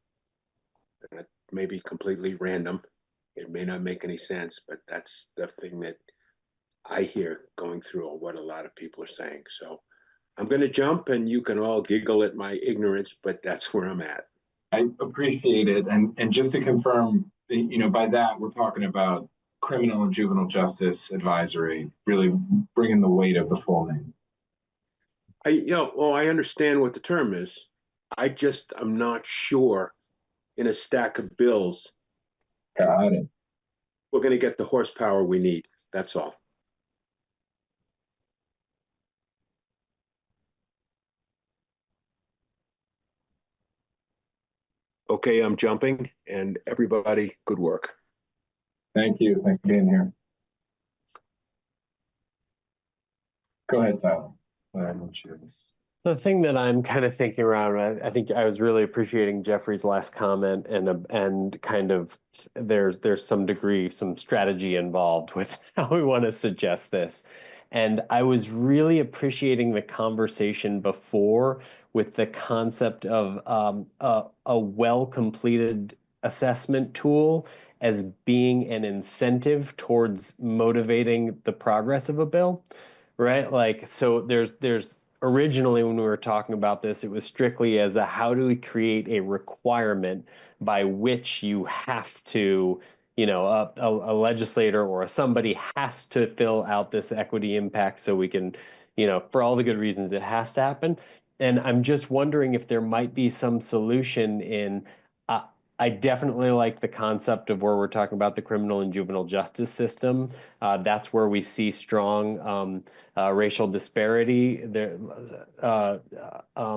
That may be completely random. It may not make any sense, but that's the thing that I hear going through what a lot of people are saying. So I'm going to jump, and you can all giggle at my ignorance, but that's where I'm at. I appreciate it. And just to confirm, by that, we're talking about Criminal and Juvenile Justice Advisory, really bringing the weight of the full name. I understand what the term is. I'm not sure in a stack of bills Got it. we're going to get the horsepower we need. That's all. Okay, I'm jumping, and everybody, good work. Thank you. Thanks for being here. Go ahead, Tyler. The thing that I'm kind of thinking around, I think I was really appreciating Jeffrey's last comment, and kind of there's some degree, some strategy involved with how we want to suggest this. And I was really appreciating the conversation before with the concept of a well-completed assessment tool as being an incentive towards motivating the progress of a bill, right? Like, so there's originally when we were talking about this, it was strictly as a how do we create a requirement by which you have to, a legislator or somebody has to fill out this equity impact so we can, for all the good reasons it has to happen. And I'm just wondering if there might be some solution in, I definitely like the concept of where we're talking about the criminal and juvenile justice system. That's where we see strong racial disparity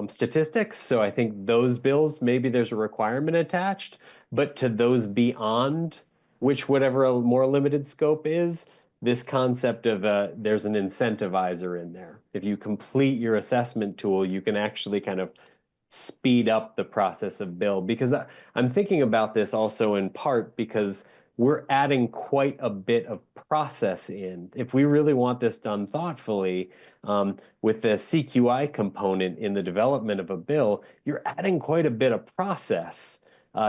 statistics. So I think those bills, maybe there's a requirement attached, but to those beyond which whatever a more limited scope is, this concept of there's an incentivizer in there. If you complete your assessment tool, you can actually kind of speed up the process of bill, because I'm thinking about this also in part because we're adding quite a bit of process in. If we really want this done thoughtfully, with the CQI component in the development of a bill, you're adding quite a bit of process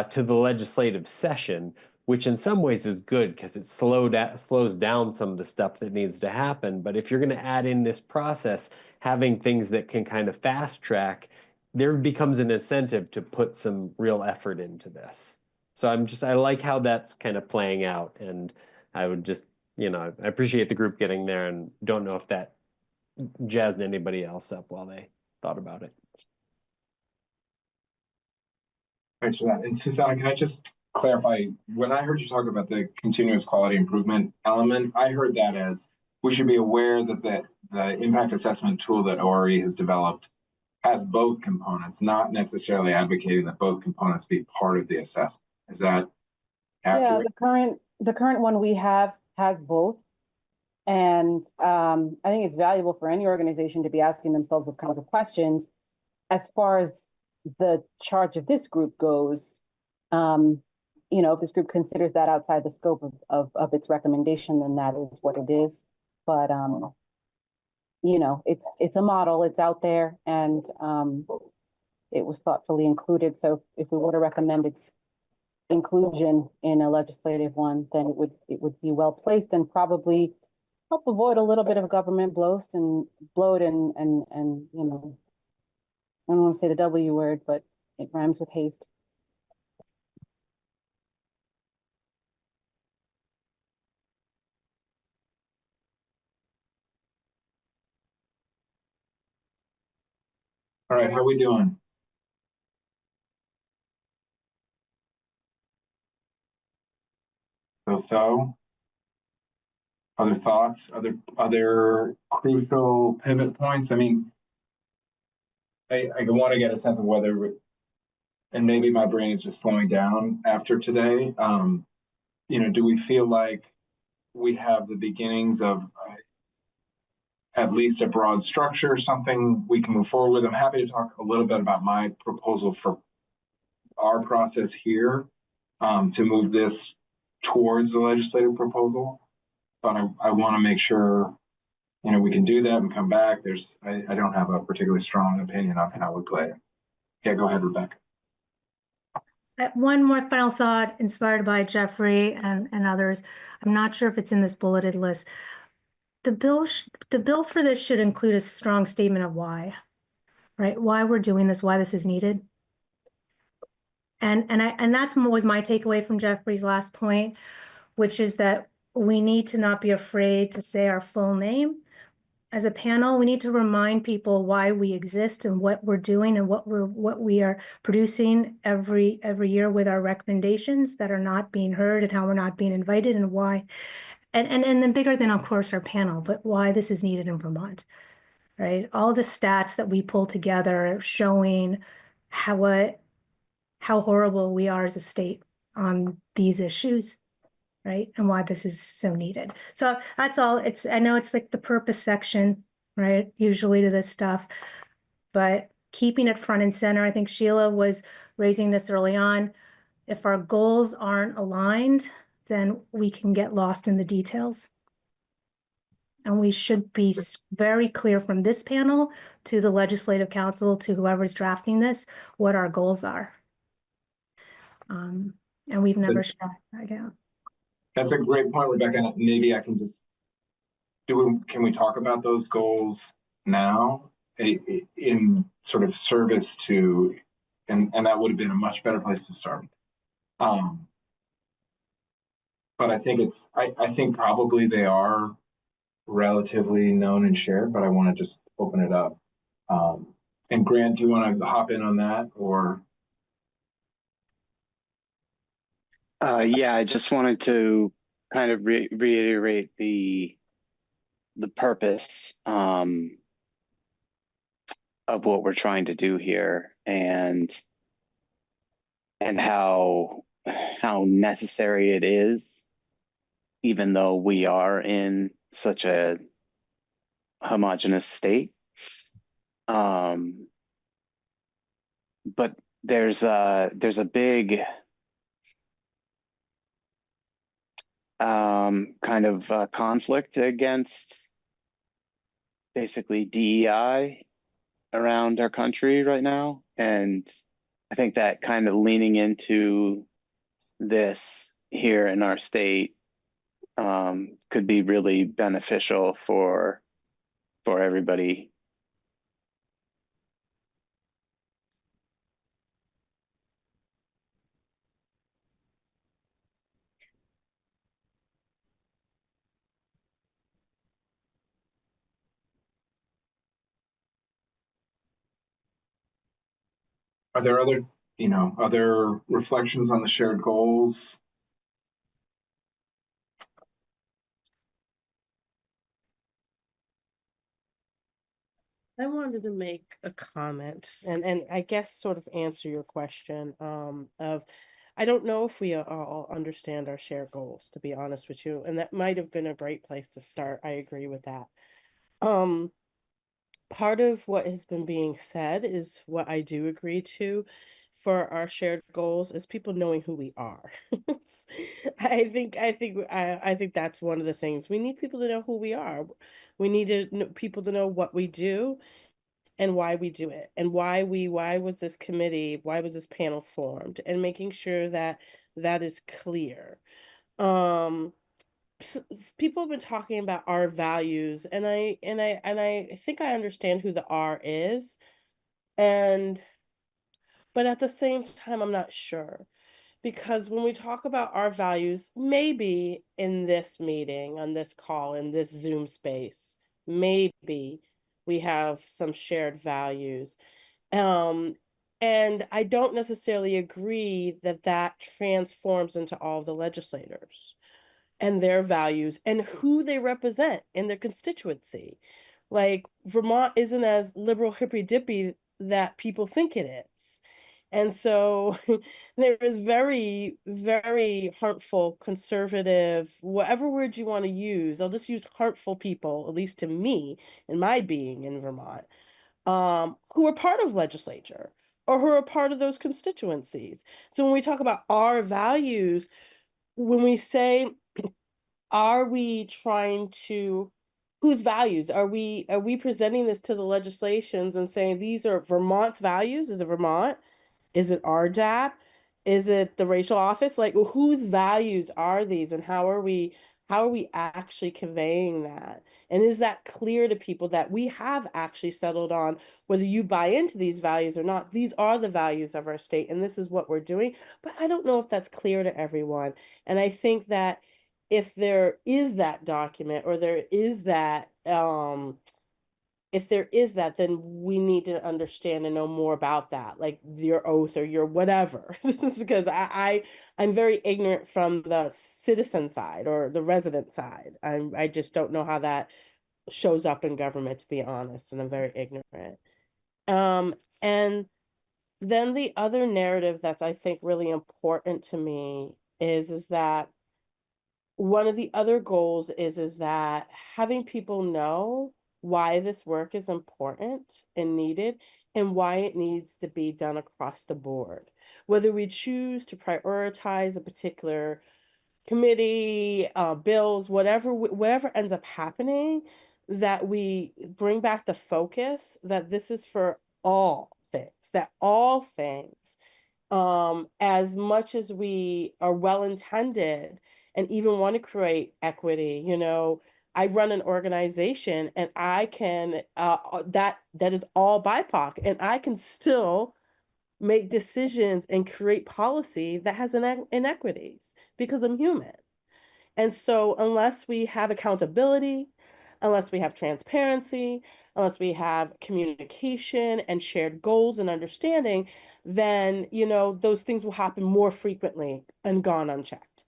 to the legislative session, which in some ways is good because it slows down some of the stuff that needs to happen. But if you're going to add in this process, having things that can kind of fast track, there becomes an incentive to put some real effort into this. So I like how that's kind of playing out. And I would just, I appreciate the group getting there, and don't know if that jazzed anybody else up while they thought about it. Thanks for that. And Susanna, can I just clarify, when I heard you talk about the continuous quality improvement element, I heard that as we should be aware that the impact assessment tool that ORE has developed has both components, not necessarily advocating that both components be part of the assessment. Is that accurate? Yeah, the current one we have has both. And I think it's valuable for any organization to be asking themselves those kinds of questions. As far as the charge of this group goes, if this group considers that outside the scope of its recommendation, then that is what it is. But it's a model, it's out there, and it was thoughtfully included. So if we were to recommend its inclusion in a legislative one, then it would be well placed and probably help avoid a little bit of government bloat and I don't want to say the W word, but it rhymes with haste. All right, how we doing? So, other thoughts, other crucial pivot points? I mean, I want to get a sense of whether, and maybe my brain is just slowing down after today. Do we feel like we have the beginnings of at least a broad structure, something we can move forward with? I'm happy to talk a little bit about my proposal for our process here to move this towards the legislative proposal. But I want to make sure, we can do that and come back. I don't have a particularly strong opinion on how we play it. Yeah, go ahead, Rebecca. One more final thought inspired by Jeffrey and others. I'm not sure if it's in this bulleted list. The bill for this should include a strong statement of why, right? Why we're doing this, why this is needed. And that's always my takeaway from Jeffrey's last point, which is that we need to not be afraid to say our full name. As a panel, we need to remind people why we exist and what we're doing and what we are producing every year with our recommendations that are not being heard and how we're not being invited and why. And then bigger than, of course, our panel, but why this is needed in Vermont, right? All the stats that we pull together showing how horrible we are as a state on these issues, right? And why this is so needed. So that's all. I know it's like the purpose section, right? Usually to this stuff, but keeping it front and center. I think Sheila was raising this early on. If our goals aren't aligned, then we can get lost in the details. And we should be very clear from this panel to the legislative council, to whoever's drafting this, what our goals are. And we've never shut that down. That's a great point, Rebecca. Maybe I can just can we talk about those goals now in sort of service to, and that would have been a much better place to start. But I think I think probably they are relatively known and shared, but I want to just open it up. And Grant, do you want to hop in on that, or? Yeah, I just wanted to kind of reiterate the purpose of what we're trying to do here, and how necessary it is, even though we are in such a homogeneous state. But there's a big kind of conflict against basically DEI around our country right now, and I think that kind of leaning into this here in our state could be really beneficial for everybody. Are there other reflections on the shared goals? I wanted to make a comment and I guess sort of answer your question of I don't know if we all understand our shared goals, to be honest with you, and that might have been a great place to start. I agree with that. Part of what has been being said is what I do agree to for our shared goals is people knowing who we are. I think that's one of the things. We need people to know who we are. We need people to know what we do and why we do it, and why was this committee, why was this panel formed, and making sure that that is clear. People have been talking about our values, and I think I understand who the R is, but at the same time I'm not sure, because when we talk about our values, maybe in this meeting, on this call, in this Zoom space, maybe we have some shared values. And I don't necessarily agree that that transforms into all the legislators and their values and who they represent in their constituency. Like Vermont isn't as liberal hippy dippy that people think it is. And so there is very, very harmful, conservative, whatever word you want to use. I'll just use harmful people, at least to me, in my being in Vermont, who are part of legislature or who are part of those constituencies. So when we talk about our values, when we say, are we trying to, whose values are we presenting this to the legislations and saying these are Vermont's values? Is it Vermont? Is it RDAP? Is it the racial office? Like, whose values are these, and how are we actually conveying that? And is that clear to people that we have actually settled on, whether you buy into these values or not? These are the values of our state, and this is what we're doing. But I don't know if that's clear to everyone. And I think that if there is that document or there is that if there is that, then we need to understand and know more about that, like your oath or your whatever. Because I'm very ignorant from the citizen side or the resident side. I just don't know how that shows up in government, to be honest, and I'm very ignorant. And then the other narrative that's I think really important to me is that one of the other goals is that having people know why this work is important and needed and why it needs to be done across the board. Whether we choose to prioritize a particular committee, bills, whatever ends up happening, that we bring back the focus that this is for all things, that all things, as much as we are well intended and even want to create equity, I run an organization and I can that is all BIPOC, and I can still make decisions and create policy that has inequities because I'm human. And so unless we have accountability, unless we have transparency, unless we have communication and shared goals and understanding, then, those things will happen more frequently and gone unchecked.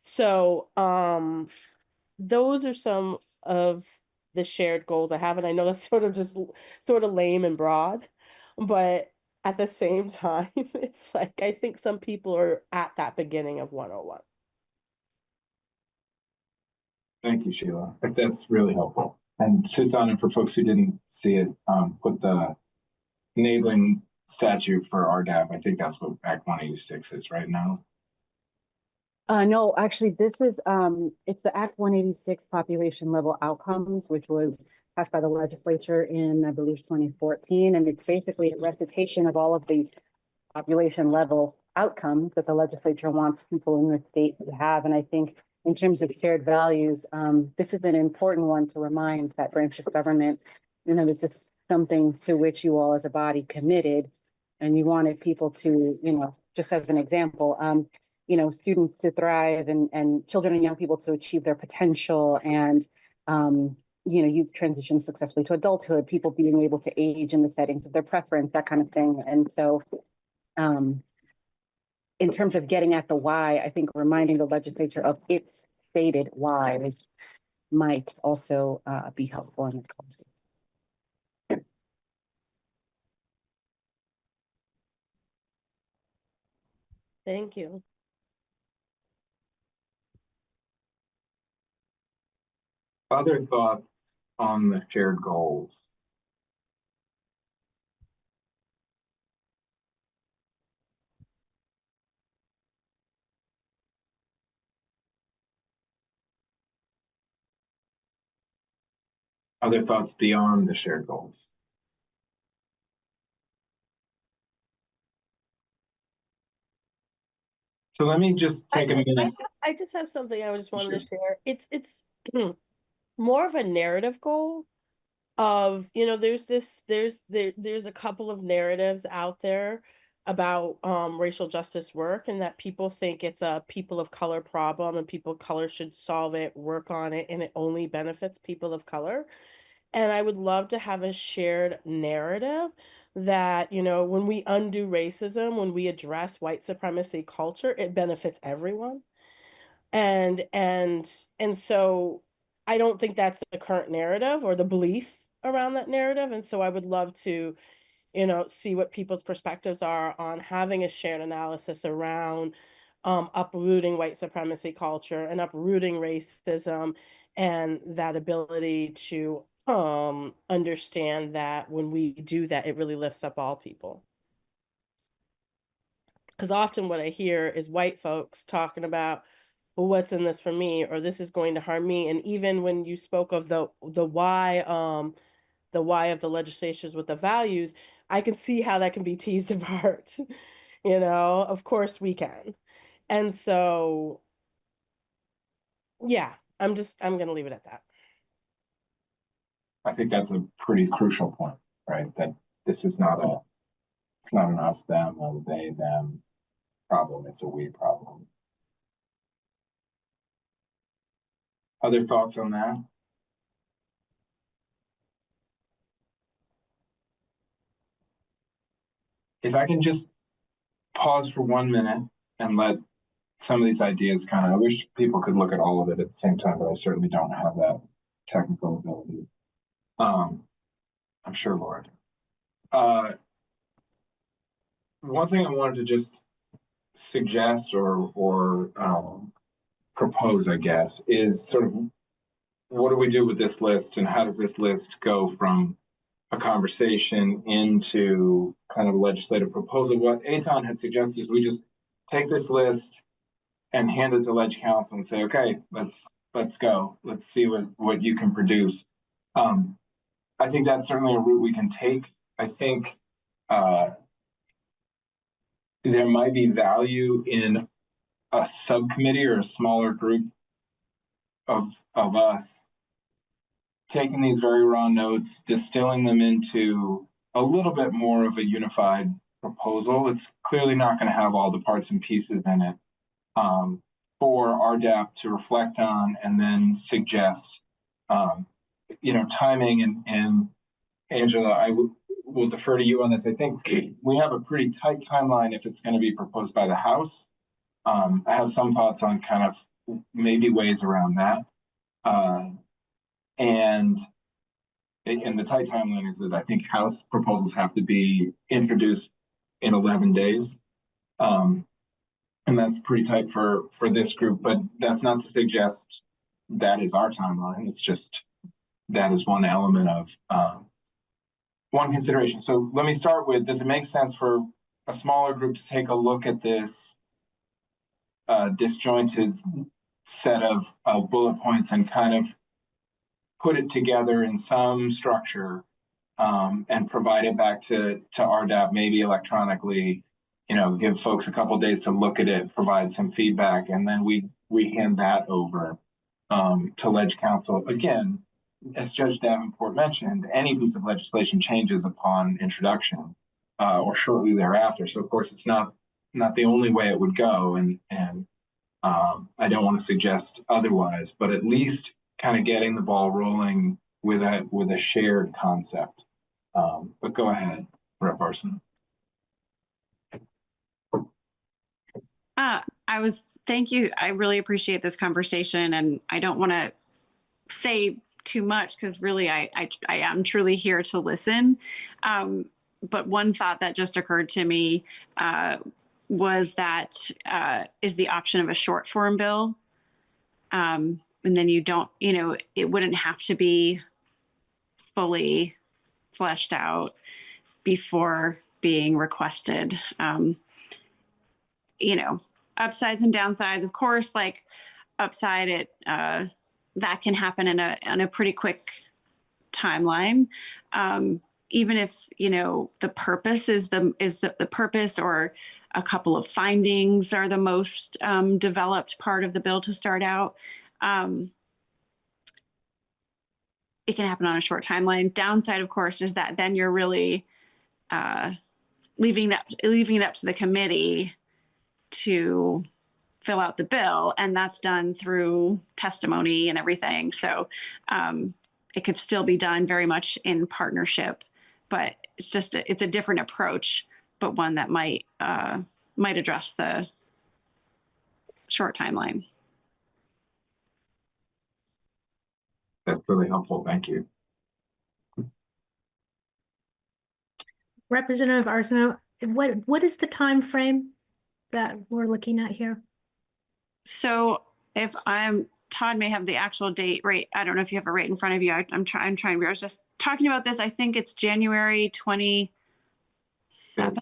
So, those are some of the shared goals I have. And I know that's sort of lame and broad, but at the same time, it's like, I think some people are at that beginning of 101. Thank you, Sheila. That's really helpful. And Susanna, for folks who didn't see it, put the enabling statute for RDAP. I think that's what Act 186 is right now. No, actually, this is it's the Act 186 population level outcomes, which was passed by the legislature in, I believe, 2014, and it's basically a recitation of all of the population level outcomes that the legislature wants people in the state to have. And I think in terms of shared values, this is an important one to remind that branch of government, this is something to which you all as a body committed, and you wanted people to, just as an example, students to thrive and children and young people to achieve their potential, and you transition successfully to adulthood, people being able to age in the settings of their preference, that kind of thing. And so in terms of getting at the why, I think reminding the legislature of its stated whys might also be helpful in the policy. Thank you. Other thoughts on the shared goals? Other thoughts beyond the shared goals? So let me just take a minute. I just have something I just wanted to share. It's more of a narrative goal of, there's a couple of narratives out there about racial justice work, and that people think it's a people of color problem and people of color should solve it, work on it, and it only benefits people of color. And I would love to have a shared narrative that, when we undo racism, when we address white supremacy culture, it benefits everyone. And so I don't think that's the current narrative or the belief around that narrative. And so I would love to, see what people's perspectives are on having a shared analysis around uprooting white supremacy culture and uprooting racism, and that ability to understand that when we do that, it really lifts up all people. Because often what I hear is white folks talking about, well, what's in this for me, or this is going to harm me. And even when you spoke of the why of the legislations with the values, I can see how that can be teased apart. Of course we can. And so, yeah, I'm gonna leave it at that. I think that's a pretty crucial point, right? That this is it's not an us, them, or they, them problem. It's a we problem. Other thoughts on that? If I can just pause for 1 minute and let some of these ideas I wish people could look at all of it at the same time, but I certainly don't have that technical ability. I'm sure Laura does. One thing I wanted to just suggest or propose, I guess, is sort of what do we do with this list and how does this list go from a conversation into kind of a legislative proposal? What Eitan had suggested is we just take this list and hand it to Ledge Council and say, okay, let's go. Let's see what you can produce. I think that's certainly a route we can take. I think there might be value in a subcommittee or a smaller group of us taking these very raw notes, distilling them into a little bit more of a unified proposal. It's clearly not going to have all the parts and pieces in it for RDAP to reflect on and then suggest, timing. And Angela, I will defer to you on this. I think we have a pretty tight timeline if it's going to be proposed by the House. I have some thoughts on kind of maybe ways around that. And the tight timeline is that I think House proposals have to be introduced in 11 days. And that's pretty tight for this group, but that's not to suggest that is our timeline. It's just that is one element of one consideration. So let me start with, does it make sense for a smaller group to take a look at this disjointed set of bullet points and kind of put it together in some structure and provide it back to RDAP, maybe electronically, give folks a couple of days to look at it, provide some feedback, and then we hand that over to Ledge Council. Again, as Judge Davenport mentioned, any piece of legislation changes upon introduction or shortly thereafter. So of course it's not the only way it would go, and I don't want to suggest otherwise, but at least kind of getting the ball rolling with a shared concept. But go ahead, Rep. Arson. Thank you. I really appreciate this conversation, and I don't want to say too much because really I am truly here to listen. But one thought that just occurred to me was that is the option of a short form bill. And then you don't, it wouldn't have to be fully fleshed out before being requested. Upsides and downsides, of course, like upside, that can happen in a pretty quick timeline. Even if, the purpose is the purpose, or a couple of findings are the most developed part of the bill to start out. It can happen on a short timeline. Downside, of course, is that then you're really leaving it up to the committee to fill out the bill, and that's done through testimony and everything. So it could still be done very much in partnership, but it's a different approach, but one that might address the short timeline. That's really helpful. Thank you. Representative Arsenault, what is the time frame that we're looking at here? So if Todd may have the actual date right. I don't know if you have it right in front of you. I'm trying. I was just talking about this. I think it's January 27th. So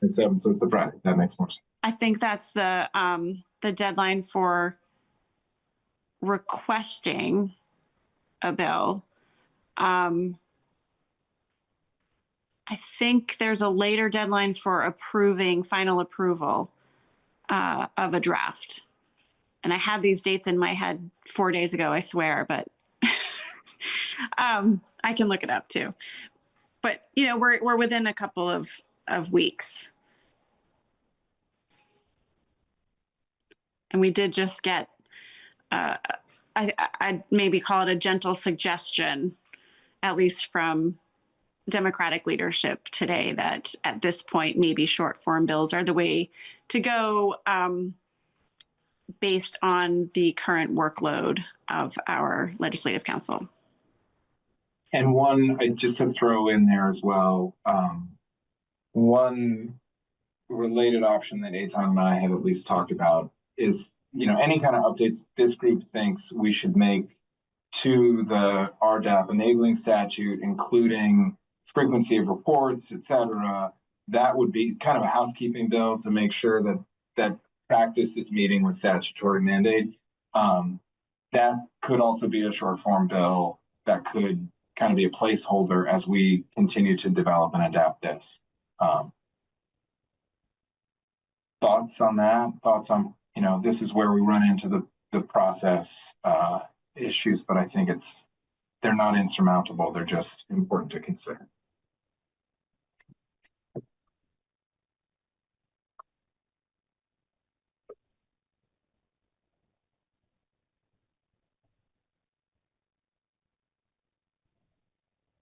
it's the Friday. That makes more sense. I think that's the deadline for requesting a bill. I think there's a later deadline for approving final approval of a draft. And I had these dates in my head 4 days ago, I swear, but I can look it up too. But we're within a couple of weeks. And we did just get I'd maybe call it a gentle suggestion, at least from Democratic leadership today, that at this point, maybe short form bills are the way to go, based on the current workload of our legislative council. And one, just to throw in there as well, one related option that Eitan and I had at least talked about is, any kind of updates this group thinks we should make to the RDAP enabling statute, including frequency of reports, et cetera. That would be kind of a housekeeping bill to make sure that practice is meeting with statutory mandate. That could also be a short form bill that could kind of be a placeholder as we continue to develop and adapt this. Thoughts on that? Thoughts on, this is where we run into the process issues, but I think they're not insurmountable. They're just important to consider.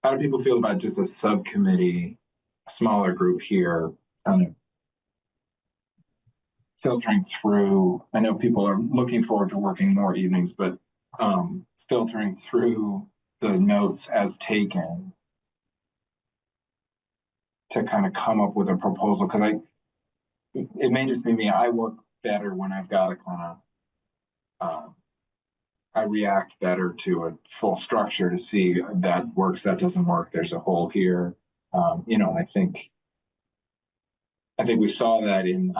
How do people feel about just a subcommittee, a smaller group here, kind of filtering through? I know people are looking forward to working more evenings, but filtering through the notes as taken to kind of come up with a proposal, because it may just be me. I work better when I've got a kind of I react better to a full structure to see that works, that doesn't work, there's a hole here. I think we saw that in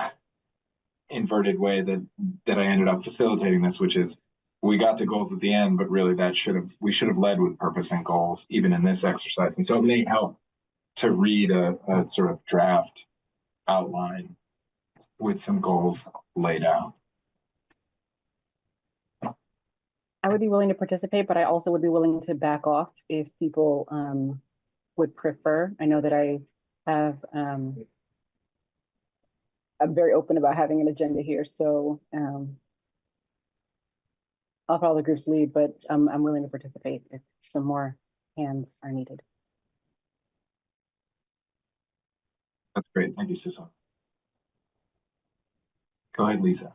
inverted way that I ended up facilitating this, which is we got to goals at the end, but really we should have led with purpose and goals even in this exercise. And so it may help to read a sort of draft outline with some goals laid out. I would be willing to participate, but I also would be willing to back off if people would prefer. I know that I have, I'm very open about having an agenda here, so I'll follow the group's lead, but I'm willing to participate if some more hands are needed. That's great. Thank you, Susan. Go ahead, Lisa.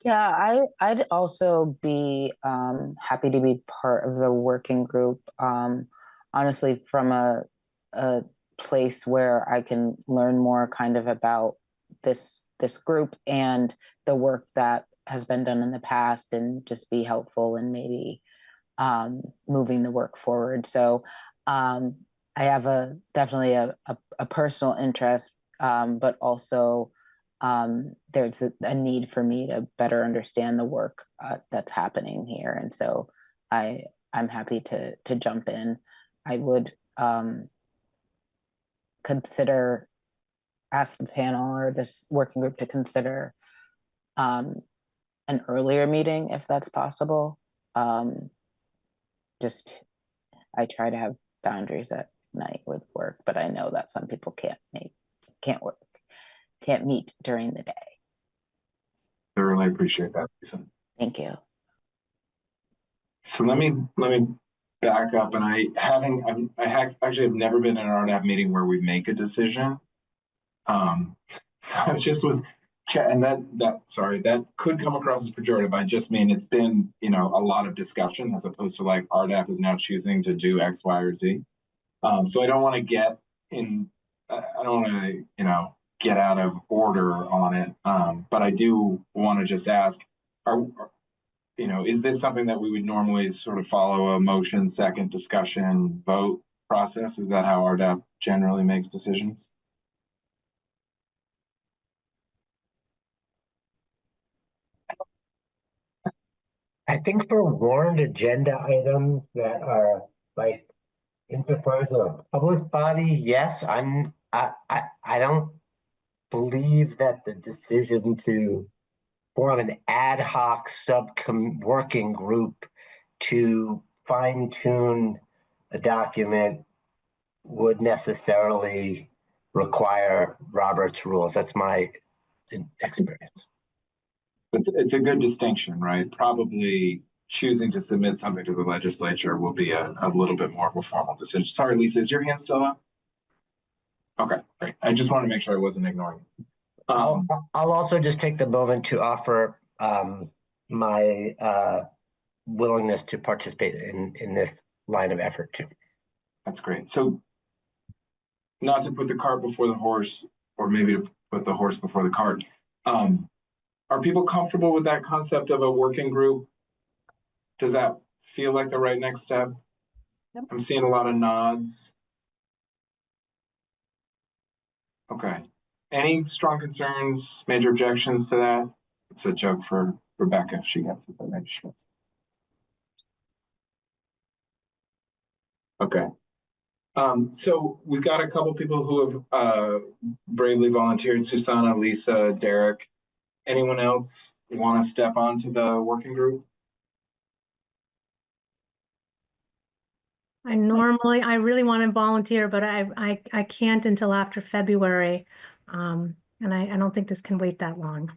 Yeah, I'd also be happy to be part of the working group. Honestly, from a place where I can learn more kind of about this group and the work that has been done in the past, and just be helpful in maybe moving the work forward. So I have definitely a personal interest, but also there's a need for me to better understand the work that's happening here. And so I'm happy to jump in. I would ask the panel or this working group to consider an earlier meeting if that's possible. Just I try to have boundaries at night with work, but I know that some people can't meet during the day. I really appreciate that, Lisa. Thank you. So let me back up, and I actually have never been in an RDAP meeting where we make a decision. So it's just with chat, and that could come across as pejorative. I just mean it's been a lot of discussion as opposed to like RDAP is now choosing to do X, Y, or Z. So I don't want to get get out of order on it. But I do want to just ask, is this something that we would normally sort of follow a motion, second, discussion, vote process? Is that how RDAP generally makes decisions? I think for warned agenda items that are like insofar as a public body, yes, I don't believe that the decision to form an ad hoc working group to fine-tune a document would necessarily require Robert's rules. That's my experience. It's a good distinction, right? Probably choosing to submit something to the legislature will be a little bit more of a formal decision. Sorry, Lisa, is your hand still up? Okay, great. I just want to make sure I wasn't ignoring you. I'll also just take the moment to offer my willingness to participate in this line of effort too. That's great. So not to put the cart before the horse, or maybe to put the horse before the cart. Are people comfortable with that concept of a working group? Does that feel like the right next step? Yep. I'm seeing a lot of nods. Okay. Any strong concerns, major objections to that? It's a joke for Rebecca if she gets it, but maybe she gets it. Okay. So we've got a couple people who have bravely volunteered: Susanna, Lisa, Derek. Anyone else want to step onto the working group? I really want to volunteer, but I can't until after February. And I don't think this can wait that long.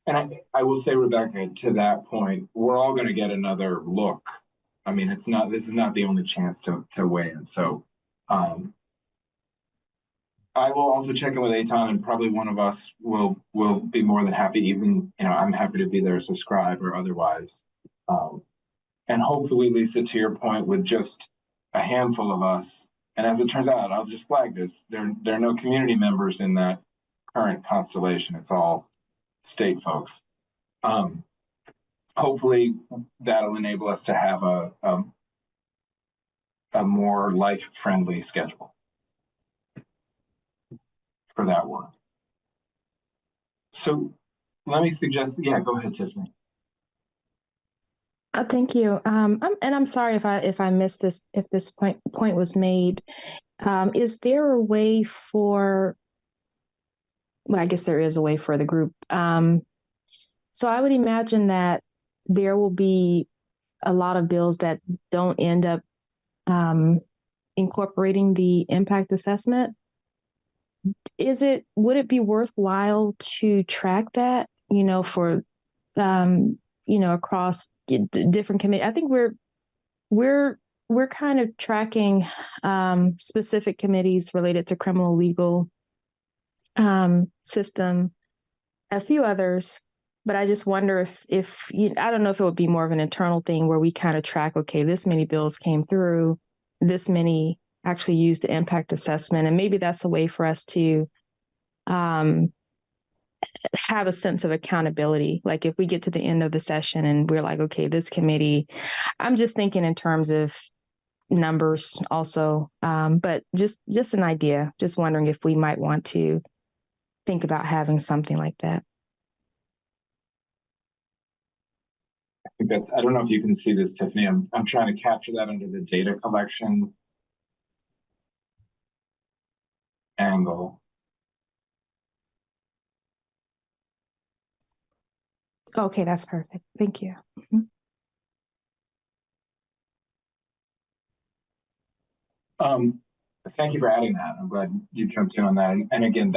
And I will say, Rebecca, to that point, we're all going to get another look. I mean, this is not the only chance to weigh in. So I will also check in with Eitan, and probably one of us will be more than happy. Even, I'm happy to be there, subscribe or otherwise. And hopefully, Lisa, to your point, with just a handful of us, and as it turns out, I'll just flag this, there are no community members in that current constellation. It's all state folks. Hopefully that'll enable us to have a more life-friendly schedule for that work. So let me suggest, yeah, go ahead, Tiffany. Thank you. I'm sorry if I missed this, if this point was made. Is there a way for, well, I guess there is a way for the group. So I would imagine that there will be a lot of bills that don't end up incorporating the impact assessment. Would it be worthwhile to track that, for, across different committees? I think we're kind of tracking specific committees related to criminal legal system, a few others, but I just wonder if I don't know if it would be more of an internal thing where we kind of track, okay, this many bills came through, this many actually used the impact assessment, and maybe that's a way for us to have a sense of accountability. Like if we get to the end of the session and we're like, okay, this committee, I'm just thinking in terms of numbers also, but just an idea, just wondering if we might want to think about having something like that. I don't know if you can see this, Tiffany. I'm trying to capture that under the data collection angle. Okay, that's perfect. Thank you. Thank you for adding that. I'm glad you jumped in on that. And again,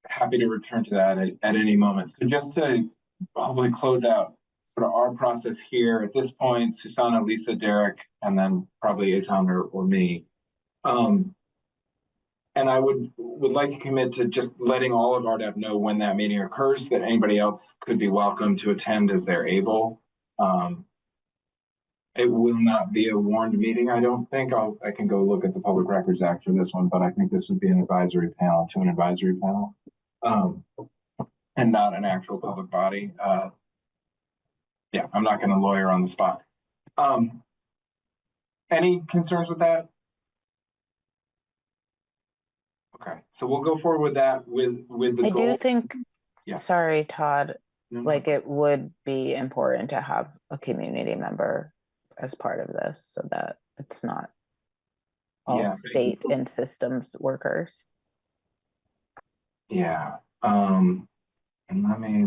happy to return to that at any moment. So just to probably close out sort of our process here at this point, Susanna, Lisa, Derek, and then probably Eitan or me. And I would like to commit to just letting all of RDAP know when that meeting occurs, that anybody else could be welcome to attend as they're able. It will not be a warned meeting, I don't think. I can go look at the Public Records Act for this one, but I think this would be an advisory panel to an advisory panel, and not an actual public body. Yeah, I'm not going to lawyer on the spot. Any concerns with that? Okay, so we'll go forward with that with the goal. I do think, yeah. Sorry, Todd, No. like it would be important to have a community member as part of this so that it's not all state and systems workers. Yeah. And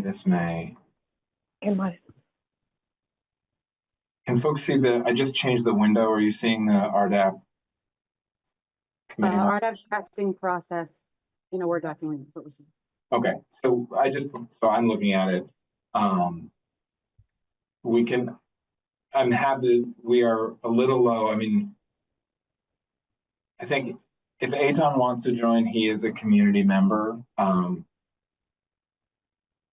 this may. Can folks see I just changed the window. Are you seeing the RDAP? RDAP drafting process in a Word document. Okay, so I'm looking at it. We can, I'm happy, we are a little low. I mean, I think if Eitan wants to join, he is a community member.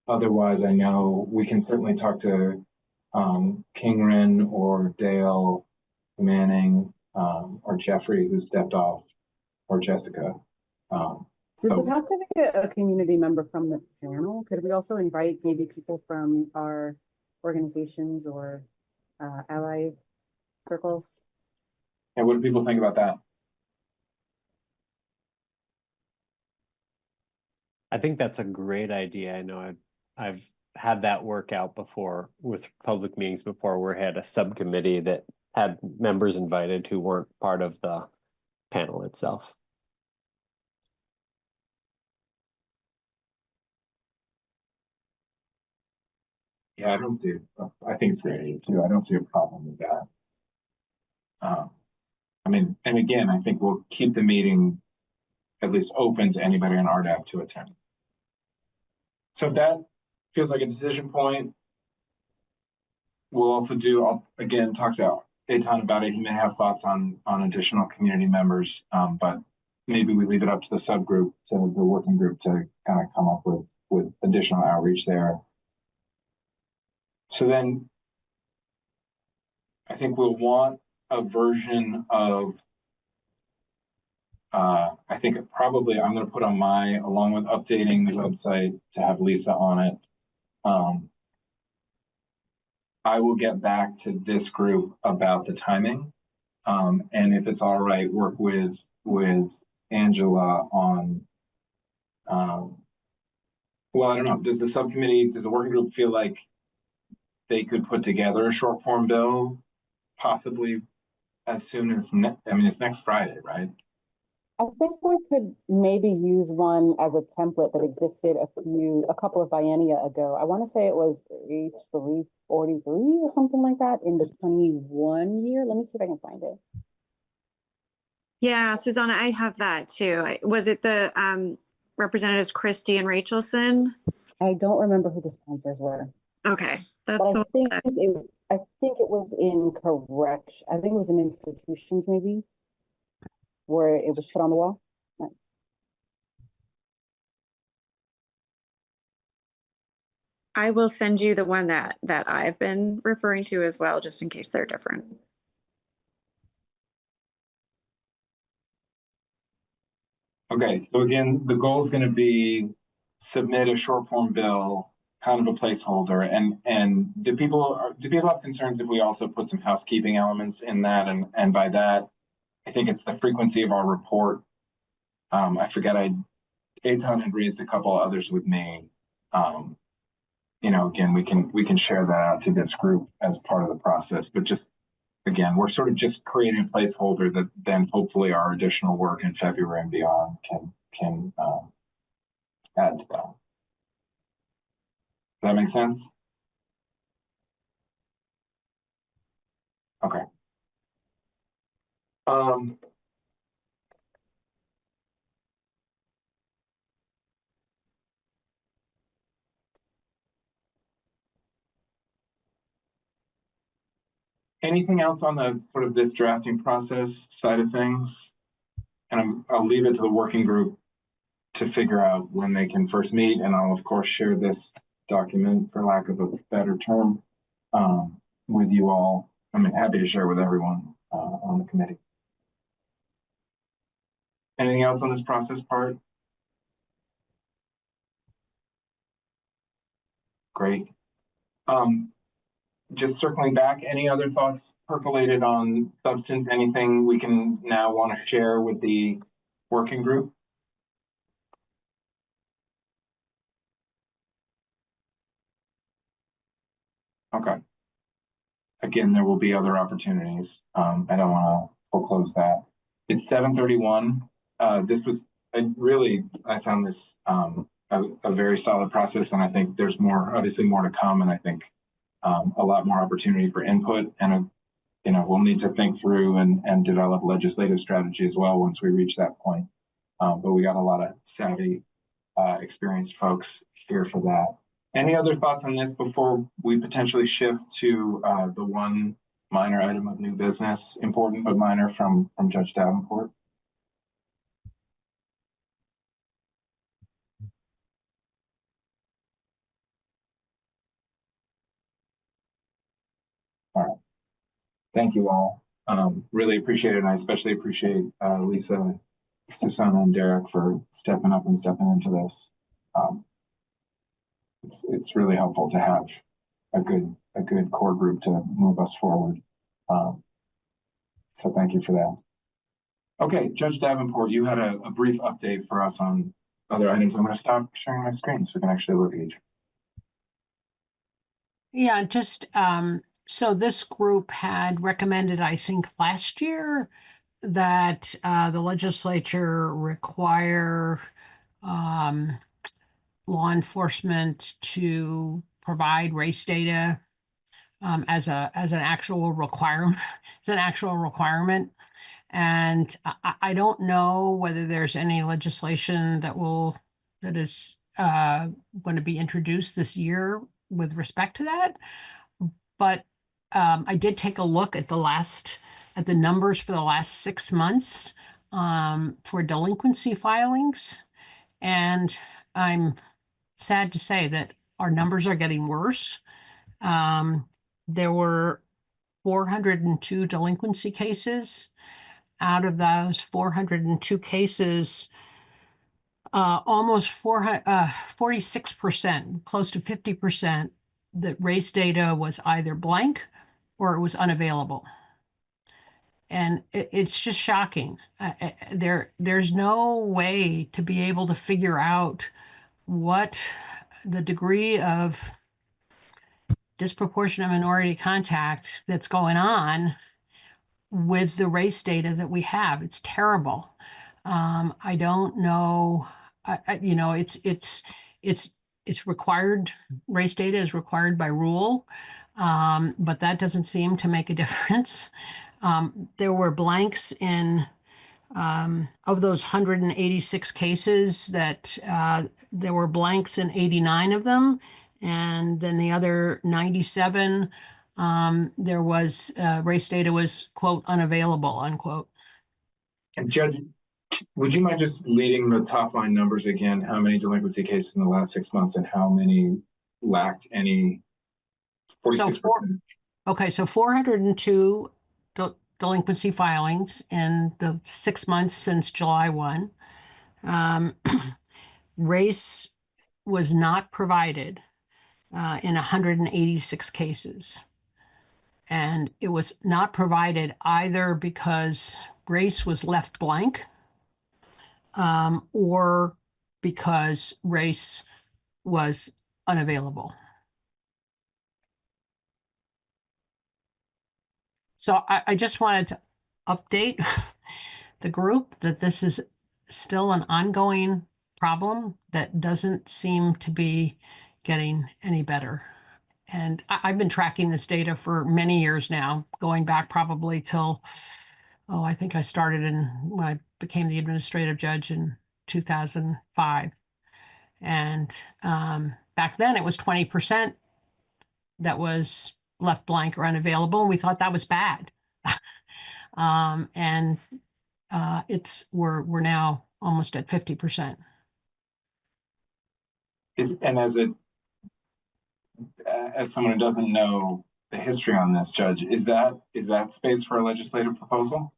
Otherwise, I know we can certainly talk to Kingren or Dale Manning or Jeffrey, who stepped off, or Jessica. Does it have to be a community member from the panel? Could we also invite maybe people from our organizations or allied circles? And what do people think about that? I think that's a great idea. I know I've had that work out before with public meetings before, where we had a subcommittee that had members invited who weren't part of the panel itself. Yeah, I think it's a great idea too. I don't see a problem with that. I mean, and again, I think we'll keep the meeting at least open to anybody on RDAP to attend. So that feels like a decision point. We'll also do, I'll again talk to Eitan about it. He may have thoughts on additional community members, but maybe we leave it up to the subgroup, to the working group, to kind of come up with additional outreach there. So then I think we'll want a version of, I think probably I'm going to put on along with updating the website to have Lisa on it. I will get back to this group about the timing. And if it's all right, work with Angela on, well, I don't know. Does the working group feel like they could put together a short form bill possibly as soon as, it's next Friday, right? I think we could maybe use one as a template that existed a couple of biennia ago. I want to say it was H343 or something like that in the 21 year. Let me see if I can find it. Yeah, Susanna, I have that too. Was it the representatives Christie and Rachelson? I don't remember who the sponsors were. Okay, that's but I think it was in correction. I think it was in institutions maybe, where it was put on the wall. I will send you the one that I've been referring to as well, just in case they're different. Okay, so again, the goal is going to be submit a short form bill, kind of a placeholder, and do people have concerns if we also put some housekeeping elements in that? And by that, I think it's the frequency of our report. I forget, Eitan had raised a couple others with me. Again, we can share that out to this group as part of the process, but just again, we're sort of just creating a placeholder that then hopefully our additional work in February and beyond can add to that. Does that make sense? Okay. Anything else on the sort of this drafting process side of things? And I'll leave it to the working group to figure out when they can first meet. And I'll of course share this document, for lack of a better term, with you all. I'm happy to share with everyone on the committee. Anything else on this process part? Great. Just circling back, any other thoughts percolated on substance? Anything we can now want to share with the working group? Okay. Again, there will be other opportunities. I don't want to foreclose that. It's 7:31. This was I found this a very solid process, and I think there's obviously more to come, and I think a lot more opportunity for input, and we'll need to think through and develop legislative strategy as well once we reach that point. But we got a lot of savvy, experienced folks here for that. Any other thoughts on this before we potentially shift to the one minor item of new business, important but minor, from Judge Davenport? All right. Thank you all. Really appreciate it. And I especially appreciate Lisa, Susanna, and Derek for stepping up and stepping into this. It's really helpful to have a good core group to move us forward. So thank you for that. Okay, Judge Davenport, you had a brief update for us on other items. I'm going to stop sharing my screen so we can actually look at each. Yeah, just so this group had recommended, I think, last year that the legislature require law enforcement to provide race data as an actual requirement. It's an actual requirement. And I don't know whether there's any legislation that is going to be introduced this year with respect to that. But I did take a look at the numbers for the last 6 months for delinquency filings, and I'm sad to say that our numbers are getting worse. There were 402 delinquency cases. Out of those 402 cases, almost 46%, close to 50%, that race data was either blank or it was unavailable. And it's just shocking. There's no way to be able to figure out what the degree of disproportionate minority contact that's going on with the race data that we have. It's terrible. I don't know. It's required. Race data is required by rule, but that doesn't seem to make a difference. There were blanks in of those 186 cases that there were blanks in 89 of them, and then the other 97 there was race data was, quote, unavailable, unquote. And Judge, would you mind just leading the top line numbers again? How many delinquency cases in the last 6 months and how many lacked any 46%? Okay, so 402 delinquency filings in the 6 months since July 1. Race was not provided in 186 cases. And it was not provided either because race was left blank or because race was unavailable. So I just wanted to update the group that this is still an ongoing problem that doesn't seem to be getting any better. And I've been tracking this data for many years now, going back probably till, I think I started when I became the administrative judge in 2005. And back then it was 20% that was left blank or unavailable, and we thought that was bad. And we're now almost at 50%. As someone who doesn't know the history on this, Judge, is that space for a legislative proposal?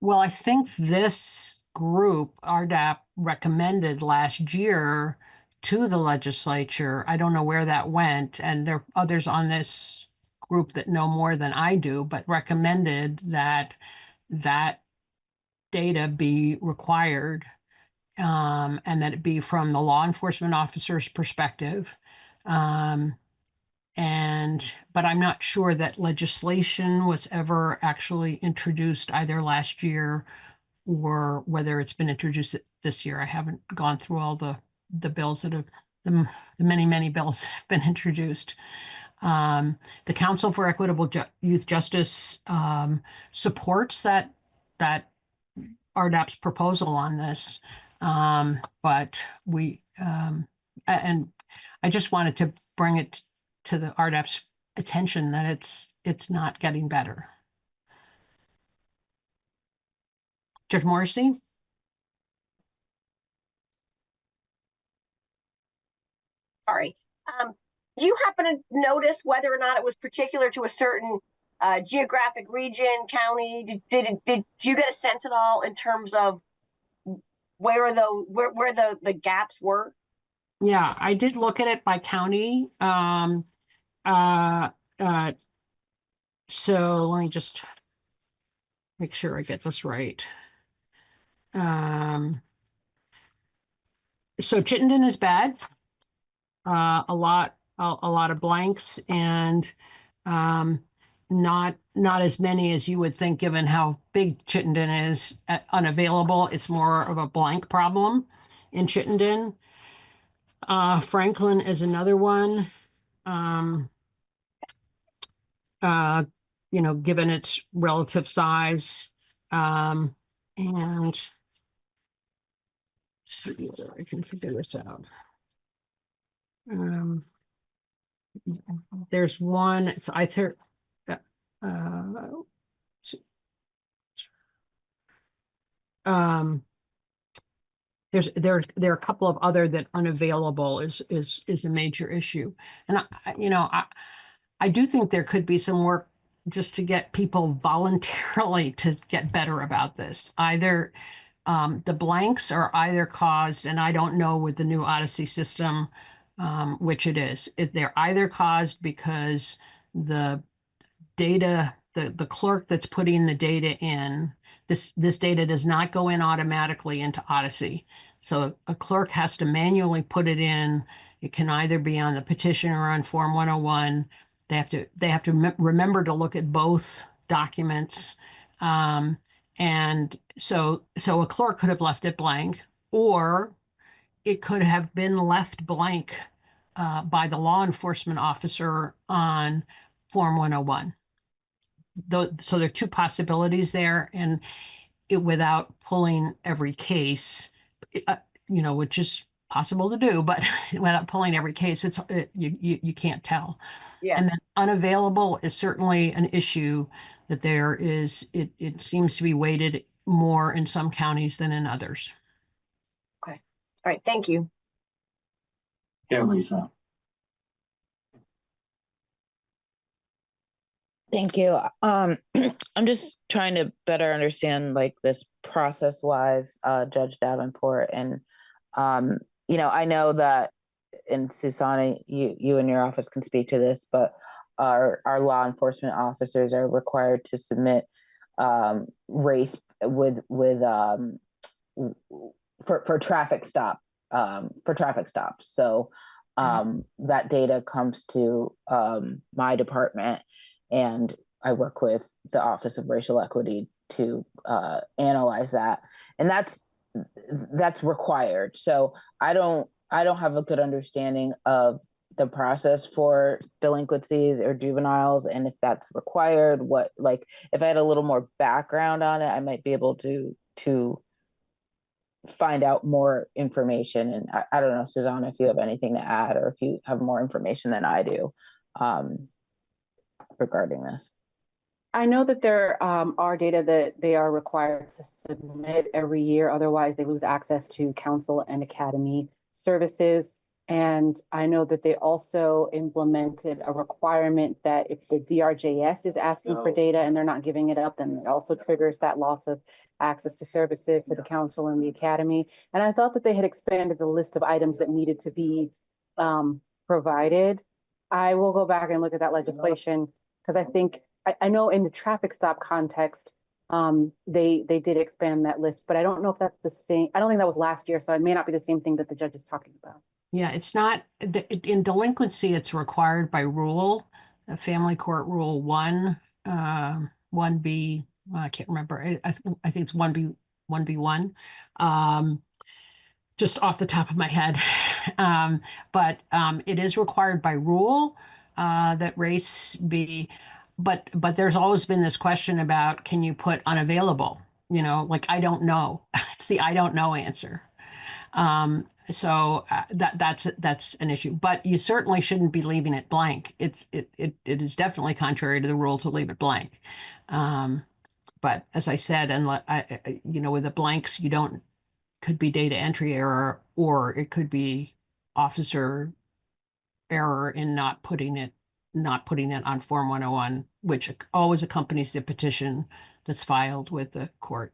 Well, I think this group, RDAP, recommended last year to the legislature. I don't know where that went, and there are others on this group that know more than I do, but recommended that data be required, and that it be from the law enforcement officer's perspective. But I'm not sure that legislation was ever actually introduced either last year or whether it's been introduced this year. I haven't gone through all the bills that have, the many bills that have been introduced. The Council for Equitable Youth Justice supports that RDAP's proposal on this, but and I just wanted to bring it to the RDAP's attention that it's not getting better. Judge Morrissey? Sorry. Do you happen to notice whether or not it was particular to a certain geographic region, county? Did you get a sense at all in terms of where the gaps were? Yeah, I did look at it by county. So let me just make sure I get this right. So Chittenden is bad. A lot of blanks and not as many as you would think, given how big Chittenden is. Unavailable. It's more of a blank problem in Chittenden. Franklin is another one. You know, given its relative size, and let's see whether I can figure this out. There's one, it's either, there are a couple of other that unavailable is a major issue. And I do think there could be some work just to get people voluntarily to get better about this. Either the blanks are either caused, and I don't know with the new Odyssey system, which it is. They're either caused because the data, the clerk that's putting the data in, this data does not go in automatically into Odyssey. So a clerk has to manually put it in. It can either be on the petition or on Form 101. They have to remember to look at both documents. And so a clerk could have left it blank, or it could have been left blank by the law enforcement officer on Form 101. So there are two possibilities there, and without pulling every case, which is possible to do, but without pulling every case, you can't tell. Yeah. And then unavailable is certainly an issue that there is. It seems to be weighted more in some counties than in others. Okay. All right. Thank you. Yeah, Lisa. Thank you. I'm just trying to better understand like this process wise, Judge Davenport. And, I know that, and Susanna, you and your office can speak to this, but our law enforcement officers are required to submit race for traffic stops. So that data comes to my department, and I work with the Office of Racial Equity to analyze that, and that's required. So I don't have a good understanding of the process for delinquencies or juveniles, and if that's required, if I had a little more background on it, I might be able to find out more information. And I don't know, Susanna, if you have anything to add, or if you have more information than I do regarding this. I know that there are data that they are required to submit every year. Otherwise, they lose access to council and academy services. And I know that they also implemented a requirement that if the DRJS is asking for data and they're not giving it up, then it also triggers that loss of access to services to the council and the academy. And I thought that they had expanded the list of items that needed to be provided. I will go back and look at that legislation, because I think, I know in the traffic stop context, they did expand that list, but I don't know if that's the same. I don't think that was last year, so it may not be the same thing that the judge is talking about. Yeah, it's not, in delinquency, it's required by rule, Family Court Rule 1B, I can't remember. I think it's 1B1, just off the top of my head. But it is required by rule that race be, but there's always been this question about, can you put unavailable? Like, I don't know. It's the I don't know answer. That's an issue, but you certainly shouldn't be leaving it blank. It is definitely contrary to the rule to leave it blank. But as I said, and with the blanks, could be data entry error, or it could be officer error in not putting it on Form 101, which always accompanies the petition that's filed with the court.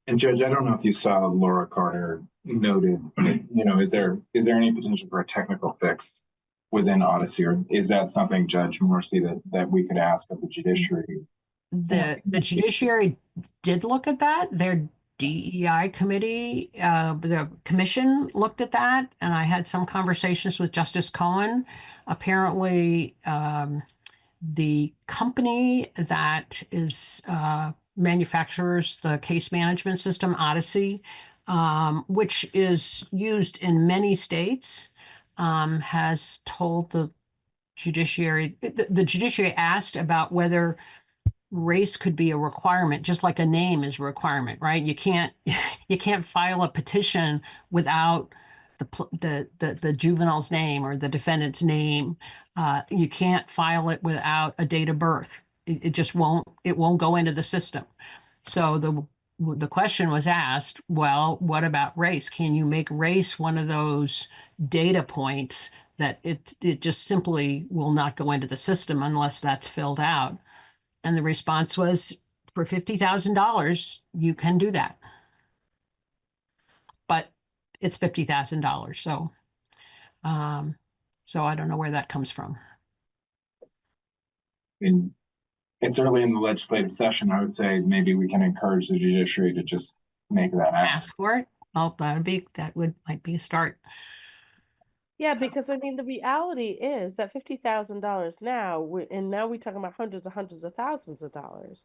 And Judge, I don't know if you saw Laura Carter noted, is there any potential for a technical fix within Odyssey, or is that something, Judge Morsi, that we could ask of the judiciary? The judiciary did look at that. Their DEI committee, the commission looked at that, and I had some conversations with Justice Cohen. Apparently, the company that is manufactures the case management system, Odyssey, which is used in many states, has told the judiciary, the judiciary asked about whether race could be a requirement, just like a name is a requirement, right? You can't file a petition without the juvenile's name or the defendant's name. You can't file it without a date of birth. It just won't go into the system. So the question was asked, well, what about race? Can you make race one of those data points that it just simply will not go into the system unless that's filled out? And the response was, for $50,000, you can do that. But it's $50,000. So I don't know where that comes from. And it's early in the legislative session. I would say maybe we can encourage the judiciary to just make that happen. Ask for it. Well, might be a start. Yeah, because I mean, the reality is that $50,000 now, and now we're talking about hundreds of thousands of dollars,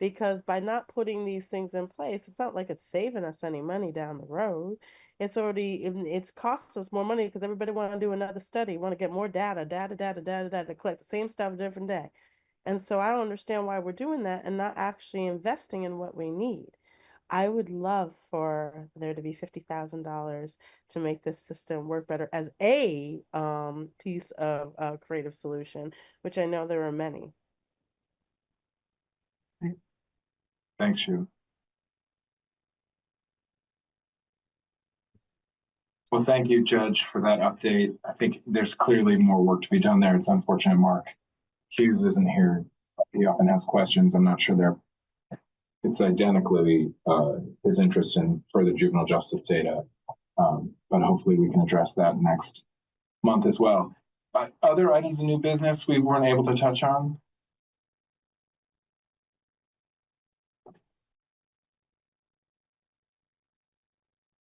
because by not putting these things in place, it's not like it's saving us any money down the road. It's costs us more money because everybody want to do another study, want to get more data, to collect the same stuff a different day. And so I don't understand why we're doing that and not actually investing in what we need. I would love for there to be $50,000 to make this system work better as a piece of a creative solution, which I know there are many. Thanks, Shu. Well, thank you, Judge, for that update. I think there's clearly more work to be done there. It's unfortunate Mark Hughes isn't here. He often has questions. I'm not sure it's identically his interest in further juvenile justice data, but hopefully we can address that next month as well. Other items of new business we weren't able to touch on?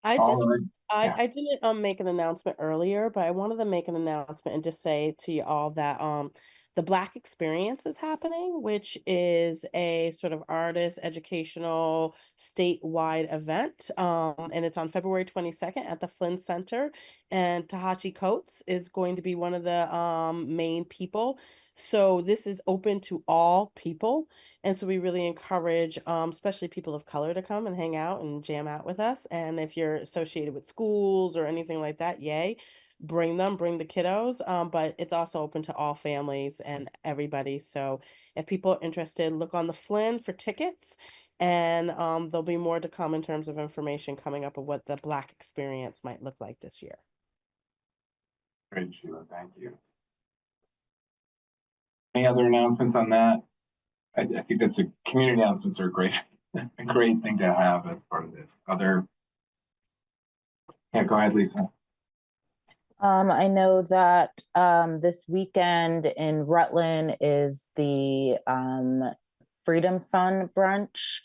I didn't make an announcement earlier, but I wanted to make an announcement and just say to you all that the Black Experience is happening, which is a sort of artist educational statewide event. And it's on February 22nd at the Flynn Center. And Tahashi Coates is going to be one of the main people. So this is open to all people. And so we really encourage, especially people of color, to come and hang out and jam out with us. And if you're associated with schools or anything like that, yay, bring the kiddos. But it's also open to all families and everybody. So if people are interested, look on the Flynn for tickets. And there'll be more to come in terms of information coming up of what the Black Experience might look like this year. Great, Sheila. Thank you. Any other announcements on that? I think that's community announcements are a great thing to have as part of this. Yeah, go ahead, Lisa. I know that this weekend in Rutland is the Freedom Fund brunch.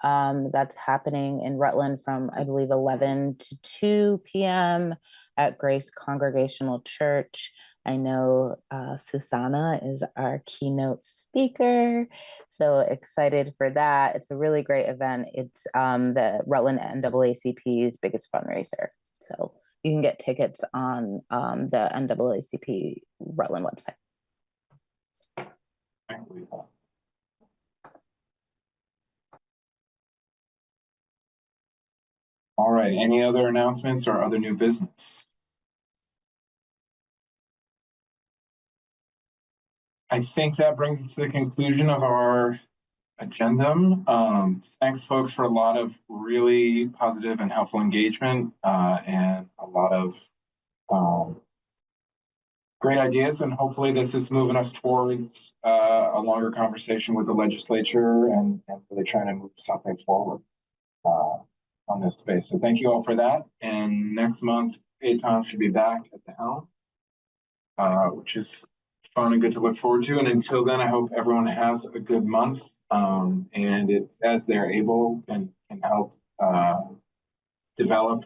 That's happening in Rutland from, I believe, 11 to 2 p.m. at Grace Congregational Church. I know Susanna is our keynote speaker, so excited for that. It's a really great event. It's the Rutland NAACP's biggest fundraiser. So you can get tickets on the NAACP Rutland website. All right, any other announcements or other new business? I think that brings us to the conclusion of our agenda. Thanks, folks, for a lot of really positive and helpful engagement and a lot of great ideas. And hopefully this is moving us towards a longer conversation with the legislature and really trying to move something forward on this space. So thank you all for that. And next month, Eitan should be back at the helm, which is fun and good to look forward to. And until then, I hope everyone has a good month and as they're able can help develop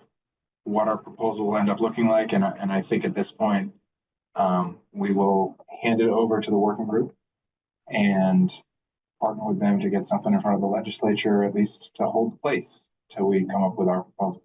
what our proposal will end up looking like. And I think at this point, we will hand it over to the working group and partner with them to get something in front of the legislature, at least to hold the place till we come up with our proposal.